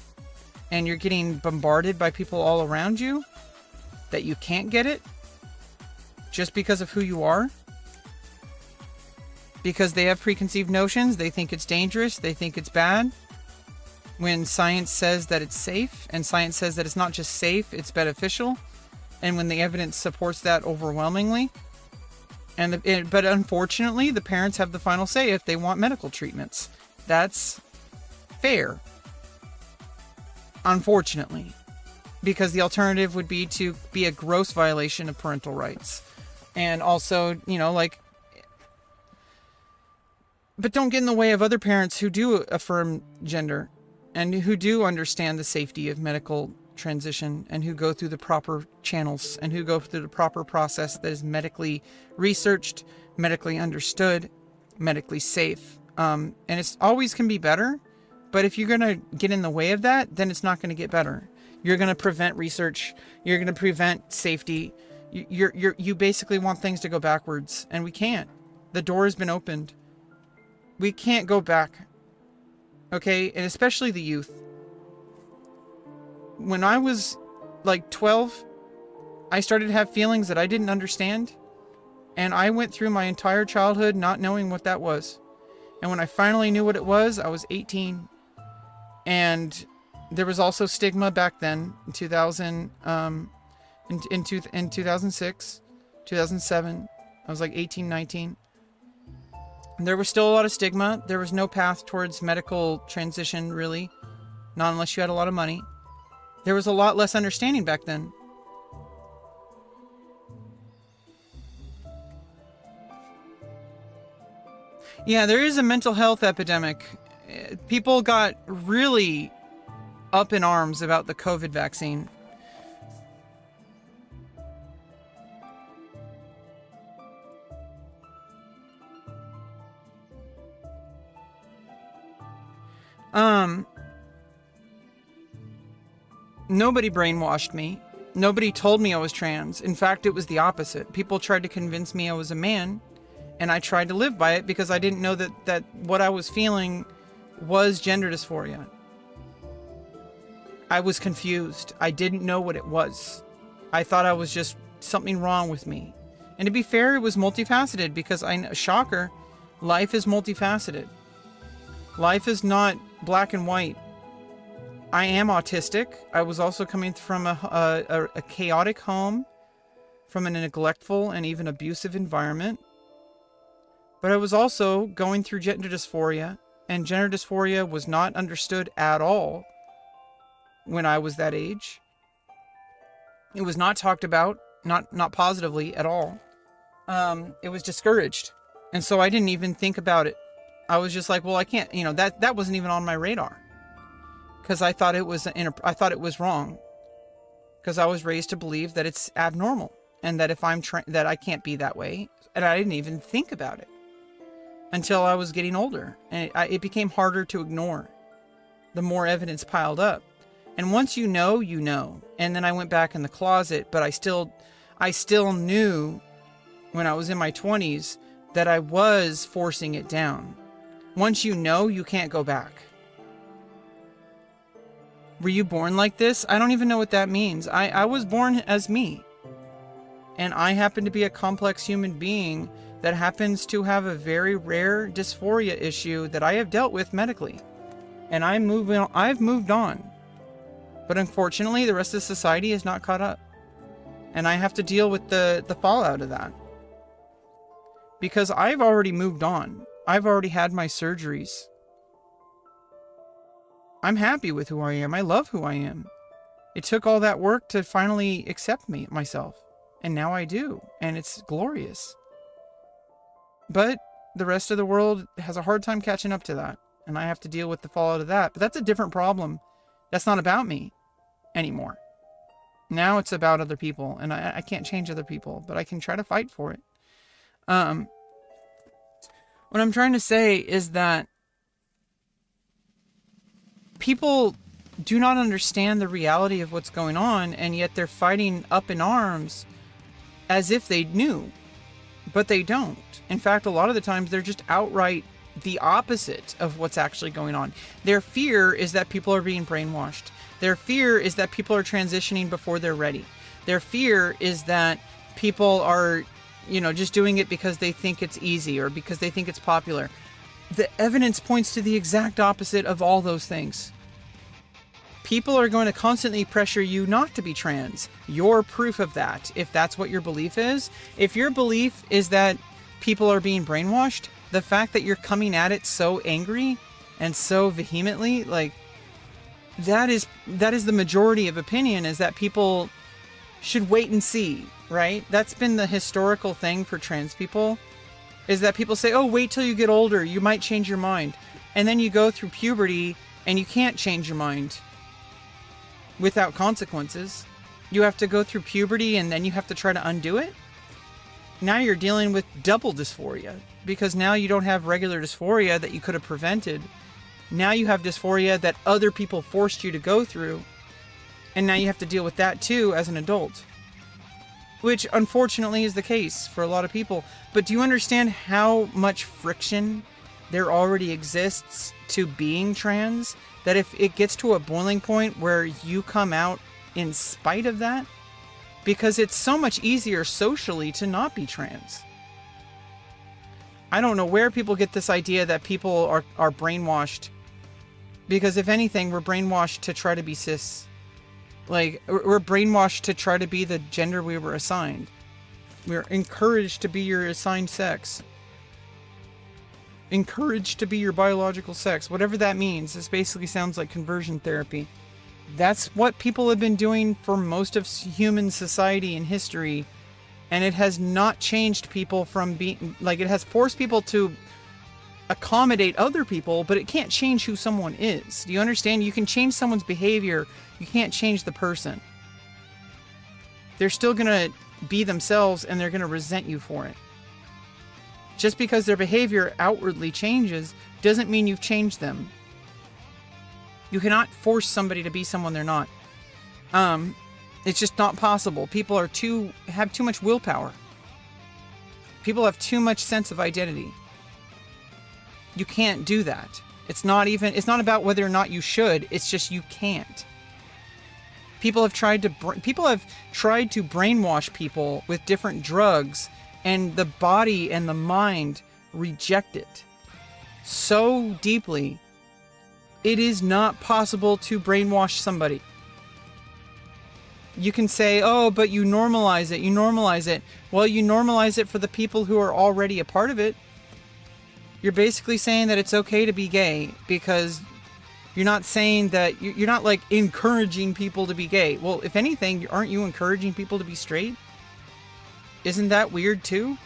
and you're getting bombarded by people all around you that you can't get it just because of who you are, because they have preconceived notions, they think it's dangerous, they think it's bad, when science says that it's safe, and science says that it's not just safe, it's beneficial, and when the evidence supports that overwhelmingly. But unfortunately, the parents have the final say if they want medical treatments. That's fair. Unfortunately. Because the alternative would be to be a gross violation of parental rights. And also, but don't get in the way of other parents who do affirm gender and who do understand the safety of medical transition and who go through the proper channels and who go through the proper process that is medically researched, medically understood, medically safe. And it's always can be better, but if you're going to get in the way of that, then it's not going to get better. You're going to prevent research. You're going to prevent safety. You basically want things to go backwards, and we can't. The door has been opened. We can't go back. Okay? And especially the youth. When I was like 12, I started to have feelings that I didn't understand. And I went through my entire childhood not knowing what that was. And when I finally knew what it was, I was 18. And there was also stigma back then in 2000. in 2006, 2007. I was like 18, 19. There was still a lot of stigma. There was no path towards medical transition, really. Not unless you had a lot of money. There was a lot less understanding back then. Yeah, there is a mental health epidemic. People got really up in arms about the COVID vaccine. Nobody brainwashed me. Nobody told me I was trans. In fact, it was the opposite. People tried to convince me I was a man, and I tried to live by it because I didn't know that what I was feeling was gender dysphoria. I was confused. I didn't know what it was. I thought I was just something wrong with me. And to be fair, it was multifaceted because shocker, life is multifaceted. Life is not black and white. I am autistic. I was also coming from a chaotic home, from a neglectful and even abusive environment. But I was also going through gender dysphoria, and gender dysphoria was not understood at all when I was that age. It was not talked about, not positively at all. It was discouraged. And so I didn't even think about it. I was just like, well, I can't, that wasn't even on my radar. Because I thought it was wrong. Because I was raised to believe that it's abnormal. And that if that I can't be that way. And I didn't even think about it. Until I was getting older. And it became harder to ignore. The more evidence piled up. And once you know, you know. And then I went back in the closet. But I still knew when I was in my 20s that I was forcing it down. Once you know, you can't go back. Were you born like this? I don't even know what that means. I was born as me. And I happen to be a complex human being that happens to have a very rare dysphoria issue that I have dealt with medically. And I've moved on. But unfortunately, the rest of society is not caught up. And I have to deal with the fallout of that. Because I've already moved on. I've already had my surgeries. I'm happy with who I am. I love who I am. It took all that work to finally accept myself. And now I do. And it's glorious. But the rest of the world has a hard time catching up to that. And I have to deal with the fallout of that. But that's a different problem. That's not about me anymore. Now it's about other people. And I can't change other people. But I can try to fight for it. What I'm trying to say is that people do not understand the reality of what's going on, and yet they're fighting up in arms as if they knew, but they don't. In fact, a lot of the times they're just outright the opposite of what's actually going on. Their fear is that people are being brainwashed. Their fear is that people are transitioning before they're ready. Their fear is that people are, just doing it because they think it's easy or because they think it's popular. The evidence points to the exact opposite of all those things. People are going to constantly pressure you not to be trans. You're proof of that, if that's what your belief is. If your belief is that people are being brainwashed, the fact that you're coming at it so angry and so vehemently, that is the majority of opinion, is that people should wait and see, right? That's been the historical thing for trans people. Is that people say, oh, wait till you get older, you might change your mind. And then you go through puberty and you can't change your mind without consequences. You have to go through puberty and then you have to try to undo it. Now you're dealing with double dysphoria because now you don't have regular dysphoria that you could have prevented. Now you have dysphoria that other people forced you to go through. And now you have to deal with that too as an adult. Which unfortunately is the case for a lot of people. But do you understand how much friction there already exists to being trans? That if it gets to a boiling point where you come out in spite of that? Because it's so much easier socially to not be trans. I don't know where people get this idea that people are brainwashed. Because if anything, we're brainwashed to try to be cis. Like, we're brainwashed to try to be the gender we were assigned. We're encouraged to be your assigned sex. Encouraged to be your biological sex. Whatever that means. This basically sounds like conversion therapy. That's what people have been doing for most of human society and history. And it has not changed people from being... Like, it has forced people to accommodate other people, but it can't change who someone is. Do you understand? You can change someone's behavior. You can't change the person. They're still going to be themselves, and they're going to resent you for it. Just because their behavior outwardly changes doesn't mean you've changed them. You cannot force somebody to be someone they're not. It's just not possible. People have too much willpower. People have too much sense of identity. You can't do that. It's not about whether or not you should. It's just you can't. People have tried to brainwash people with different drugs, and the body and the mind reject it so deeply. It is not possible to brainwash somebody. You can say, oh, but you normalize it. You normalize it. Well, you normalize it for the people who are already a part of it. You're basically saying that it's okay to be gay because you're not saying that you're not like encouraging people to be gay. Well, if anything, aren't you encouraging people to be straight? Isn't that weird too?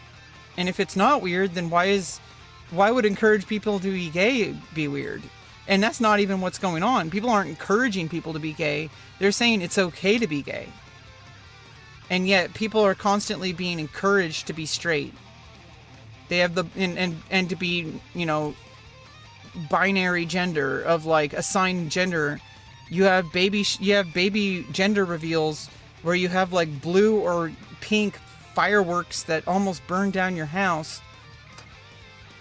And if it's not weird, then why would encourage people to be gay be weird? And that's not even what's going on. People aren't encouraging people to be gay. They're saying it's okay to be gay. And yet people are constantly being encouraged to be straight. They have and to be, binary gender of like assigned gender. You have baby gender reveals where you have like blue or pink fireworks that almost burn down your house.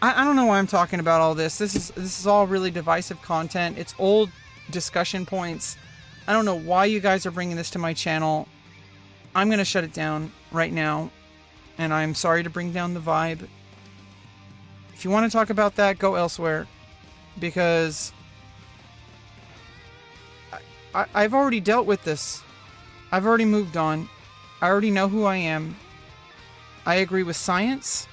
I don't know why I'm talking about all this. This is all really divisive content. It's old discussion points. I don't know why you guys are bringing this to my channel. I'm going to shut it down right now. And I'm sorry to bring down the vibe. If you want to talk about that, go elsewhere. Because I've already dealt with this. I've already moved on. I already know who I am. I agree with science.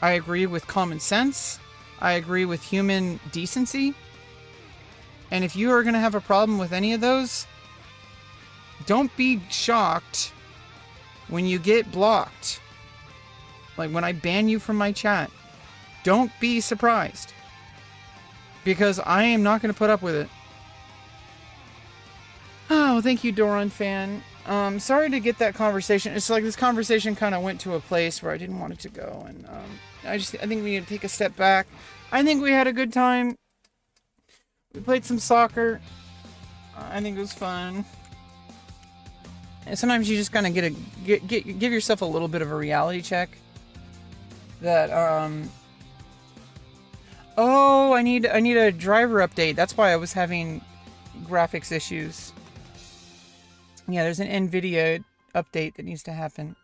I agree with common sense. I agree with human decency. And if you are going to have a problem with any of those, don't be shocked when you get blocked. Like when I ban you from my chat. Don't be surprised. Because I am not going to put up with it. Oh, thank you, Doran fan. Sorry to get that conversation. It's like this conversation kind of went to a place where I didn't want it to go. And I think we need to take a step back. I think we had a good time. We played some soccer. I think it was fun. And sometimes you just kind of give yourself a little bit of a reality check. That, oh, I need a driver update. That's why I was having graphics issues. Yeah, there's an NVIDIA update that needs to happen.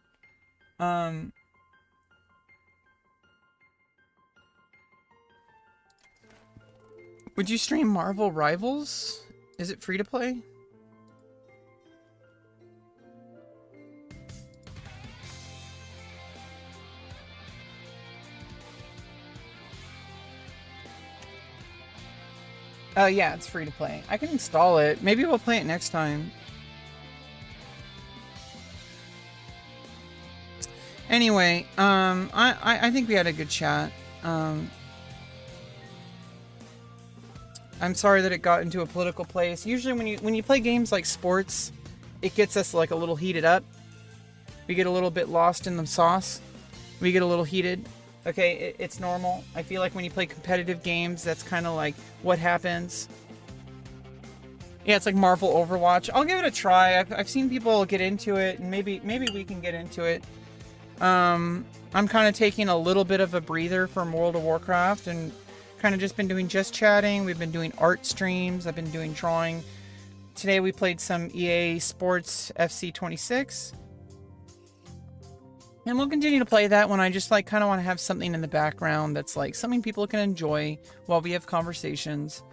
Would you stream Marvel Rivals? Is it free to play? Oh yeah, it's free to play. I can install it. Maybe we'll play it next time. Anyway, I think we had a good chat. I'm sorry that it got into a political place. Usually when you play games like sports, it gets us like a little heated up. We get a little bit lost in the sauce. We get a little heated. Okay, it's normal. I feel like when you play competitive games, that's kind of like what happens. Yeah, it's like Marvel Overwatch. I'll give it a try. I've seen people get into it, and maybe we can get into it. I'm kind of taking a little bit of a breather from World of Warcraft, and kind of just been doing just chatting. We've been doing art streams. I've been doing drawing. Today we played some EA Sports FC 26. And we'll continue to play that when I just like kind of want to have something in the background that's like something people can enjoy while we have conversations.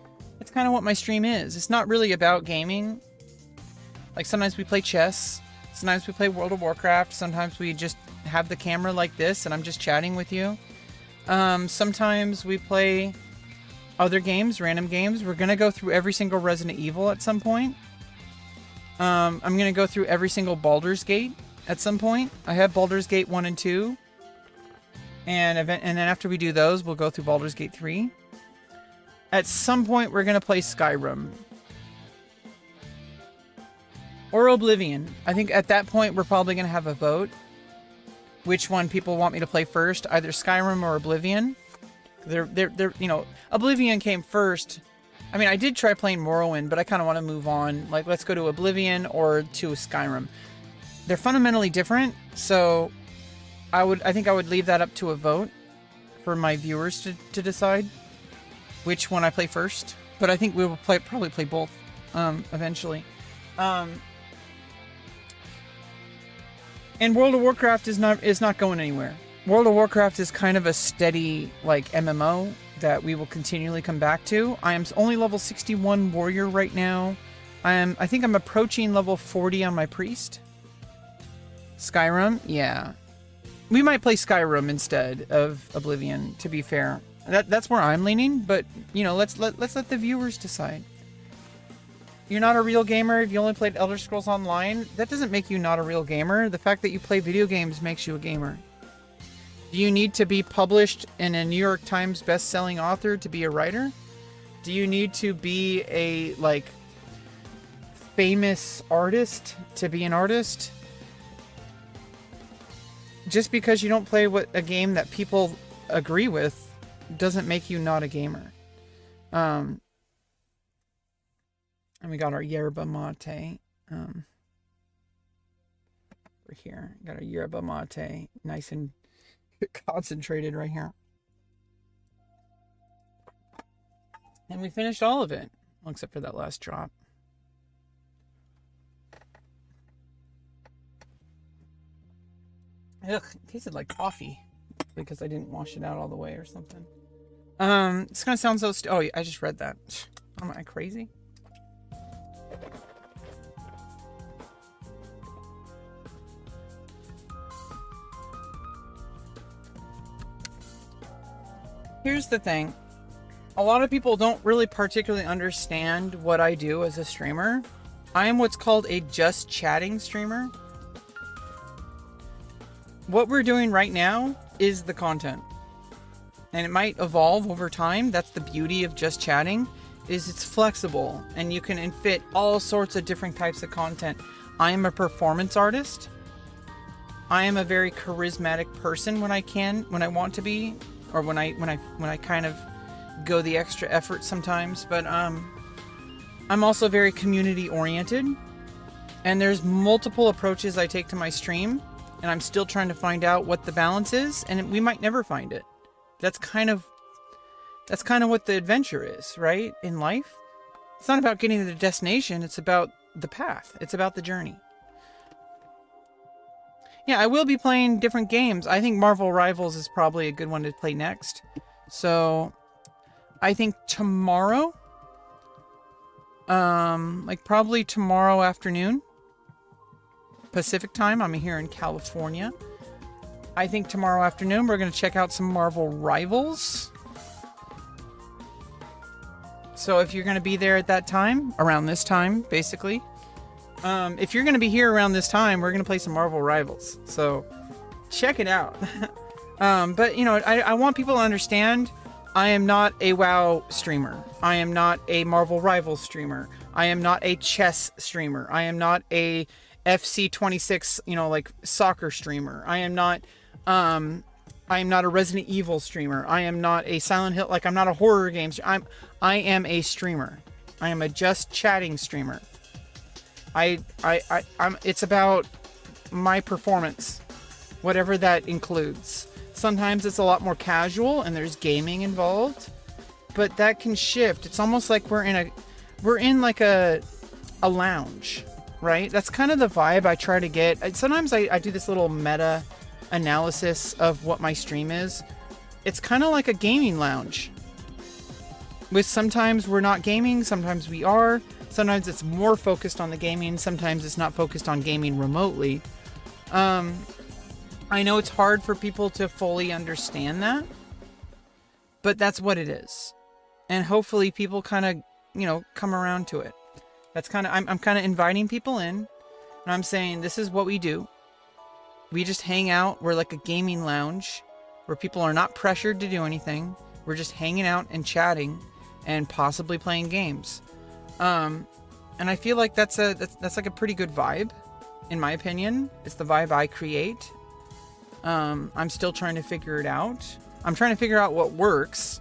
It's kind of what my stream is. It's not really about gaming. Like sometimes we play chess, sometimes we play World of Warcraft, sometimes we just have the camera like this and I'm just chatting with you. Sometimes we play other games, random games. We're gonna go through every single Resident Evil at some point. I'm gonna go through every single Baldur's Gate at some point. I have Baldur's Gate 1 and 2. And then after we do those, we'll go through Baldur's Gate 3. At some point, we're gonna play Skyrim. Or Oblivion. I think at that point, we're probably gonna have a vote. Which one people want me to play first, either Skyrim or Oblivion. They're you know, Oblivion came first. I mean, I did try playing Morrowind, but I kind of want to move on. Like, let's go to Oblivion or to Skyrim. They're fundamentally different, so I think I would leave that up to a vote for my viewers to decide which one I play first. But I think we will probably play both eventually. And World of Warcraft is not going anywhere. World of Warcraft is kind of a steady, like, MMO that we will continually come back to. I am only level 61 warrior right now. I think I'm approaching level 40 on my priest. Skyrim, yeah. We might play Skyrim instead of Oblivion, to be fair. That's where I'm leaning, but you know, let's let the viewers decide. You're not a real gamer if you only played Elder Scrolls Online. That doesn't make you not a real gamer. The fact that you play video games makes you a gamer. Do you need to be published in a New York Times best-selling author to be a writer? Do you need to be a, like, famous artist to be an artist? Just because you don't play a game that people agree with doesn't make you not a gamer. And we got our yerba mate. We're here. Got our yerba mate. Nice and concentrated right here. And we finished all of it. Well, except for that last drop. Ugh, it tasted like coffee. Because I didn't wash it out all the way or something. It's gonna sound so oh, I just read that. Am I crazy? Here's the thing. A lot of people don't really particularly understand what I do as a streamer. I am what's called a just chatting streamer. What we're doing right now is the content. And it might evolve over time. That's the beauty of just chatting, is it's flexible and you can fit all sorts of different types of content. I am a performance artist. I am a very charismatic person when I want to be, or when I kind of go the extra effort sometimes, but I'm also very community oriented, and there's multiple approaches I take to my stream, and I'm still trying to find out what the balance is, and we might never find it. That's kind of what the adventure is, right? In life, it's not about getting to the destination, it's about the path. It's about the journey. Yeah, I will be playing different games. I think Marvel Rivals is probably a good one to play next. So, I think tomorrow, like probably tomorrow afternoon, Pacific time. I'm here in California. I think tomorrow afternoon we're going to check out some Marvel Rivals. So if you're going to be there at that time, around this time, basically. If you're going to be here around this time, we're going to play some Marvel Rivals. So check it out. But, you know, I want people to understand I am not a WoW streamer. I am not a Marvel Rivals streamer. I am not a chess streamer. I am not a FC26, you know, like soccer streamer. I am not a Resident Evil streamer. I am not a Silent Hill, like I'm not a horror game. I am a streamer. I am a just chatting streamer. It's about my performance, whatever that includes. Sometimes it's a lot more casual and there's gaming involved, but that can shift. It's almost like we're in like a lounge, right? That's kind of the vibe I try to get. Sometimes I do this little meta analysis of what my stream is. It's kind of like a gaming lounge. With sometimes we're not gaming, sometimes we are. Sometimes it's more focused on the gaming. Sometimes it's not focused on gaming remotely. I know it's hard for people to fully understand that, but that's what it is. And hopefully people kind of, come around to it. That's kind of, I'm kind of inviting people in, and I'm saying, this is what we do. We just hang out. We're like a gaming lounge where people are not pressured to do anything. We're just hanging out and chatting and possibly playing games. And I feel like that's like a pretty good vibe, in my opinion. It's the vibe I create. I'm still trying to figure it out. I'm trying to figure out what works.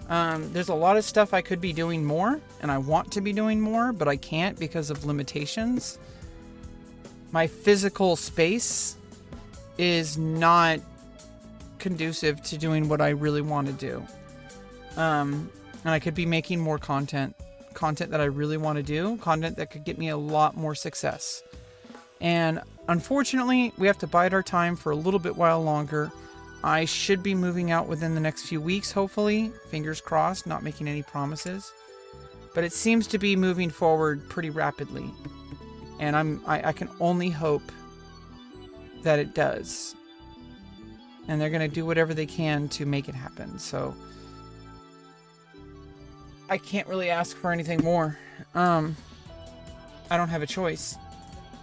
There's a lot of stuff I could be doing more, and I want to be doing more, but I can't because of limitations. My physical space is not conducive to doing what I really want to do. And I could be making more content that I really want to do, content that could get me a lot more success. And unfortunately, we have to bide our time for a little bit while longer. I should be moving out within the next few weeks, hopefully. Fingers crossed, not making any promises. But it seems to be moving forward pretty rapidly. And I can only hope that it does. And they're going to do whatever they can to make it happen. So I can't really ask for anything more. I don't have a choice.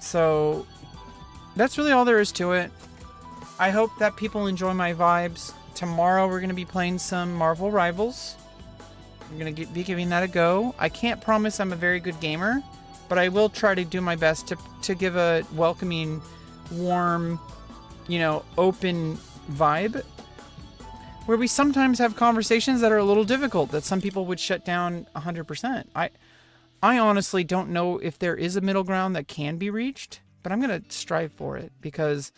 So that's really all there is to it. I hope that people enjoy my vibes. Tomorrow we're going to be playing some Marvel Rivals. I'm going to be giving that a go. I can't promise I'm a very good gamer, but I will try to do my best to give a welcoming, warm, open vibe, where we sometimes have conversations that are a little difficult, that some people would shut down 100%. I honestly don't know if there is a middle ground that can be reached, but I'm going to strive for it, because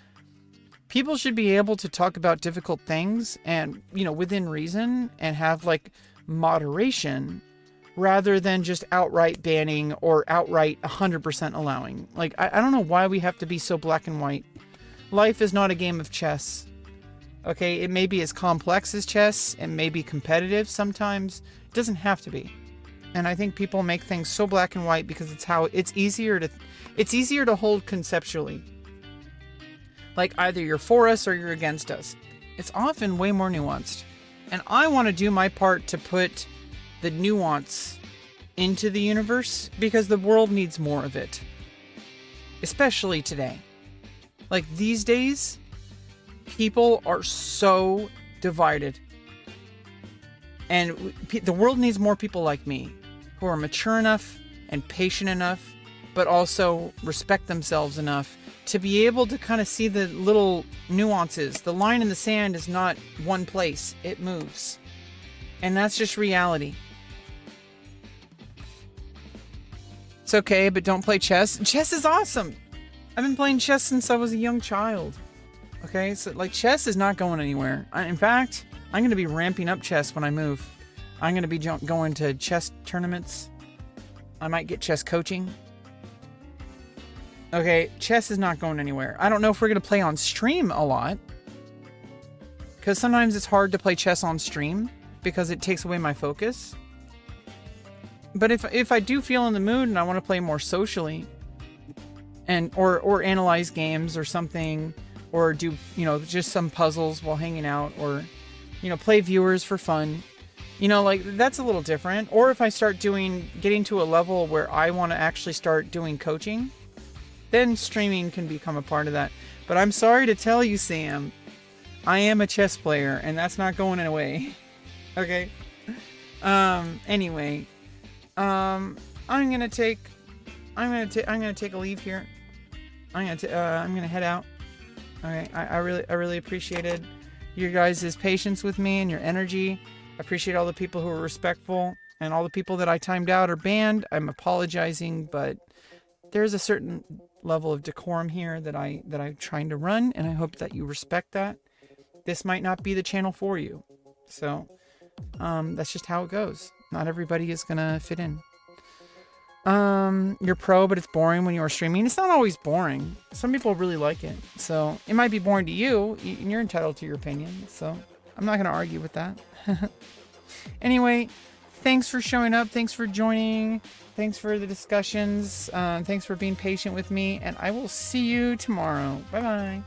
people should be able to talk about difficult things and, within reason, and have like moderation, rather than just outright banning or outright 100% allowing. Like, I don't know why we have to be so black and white. Life is not a game of chess. Okay, it may be as complex as chess, and may be competitive sometimes. It doesn't have to be. And I think people make things so black and white because it's easier to hold conceptually. Like, either you're for us or you're against us. It's often way more nuanced. And I want to do my part to put the nuance into the universe, because the world needs more of it. Especially today. Like, these days, people are so divided. And the world needs more people like me, who are mature enough and patient enough, but also respect themselves enough to be able to kind of see the little nuances. The line in the sand is not one place, it moves. And that's just reality. It's okay, but don't play chess. Chess is awesome. I've been playing chess since I was a young child. Okay, so like, chess is not going anywhere. In fact, I'm going to be ramping up chess when I move. I'm going to be going to chess tournaments. I might get chess coaching. Okay, chess is not going anywhere. I don't know if we're going to play on stream a lot, because sometimes it's hard to play chess on stream because it takes away my focus. But if I do feel in the mood and I want to play more socially, and or analyze games or something, or do just some puzzles while hanging out, or play viewers for fun, like, that's a little different. Or if I start getting to a level where I want to actually start doing coaching, then streaming can become a part of that. But I'm sorry to tell you, Sam, I am a chess player, and that's not going away. Okay. Anyway, I'm gonna take a leave here. I'm gonna head out. Okay. I really appreciated your guys' patience with me and your energy. I appreciate all the people who are respectful, and all the people that I timed out or banned. I'm apologizing, but there's a certain level of decorum here that I'm trying to run, and I hope that you respect that. This might not be the channel for you, so that's just how it goes. Not everybody is gonna fit in. You're pro, but it's boring when you are streaming. It's not always boring. Some people really like it, so it might be boring to you, and you're entitled to your opinion. So I'm not gonna argue with that. Anyway, thanks for showing up. Thanks for joining. Thanks for the discussions. Thanks for being patient with me. And I will see you tomorrow. Bye-bye.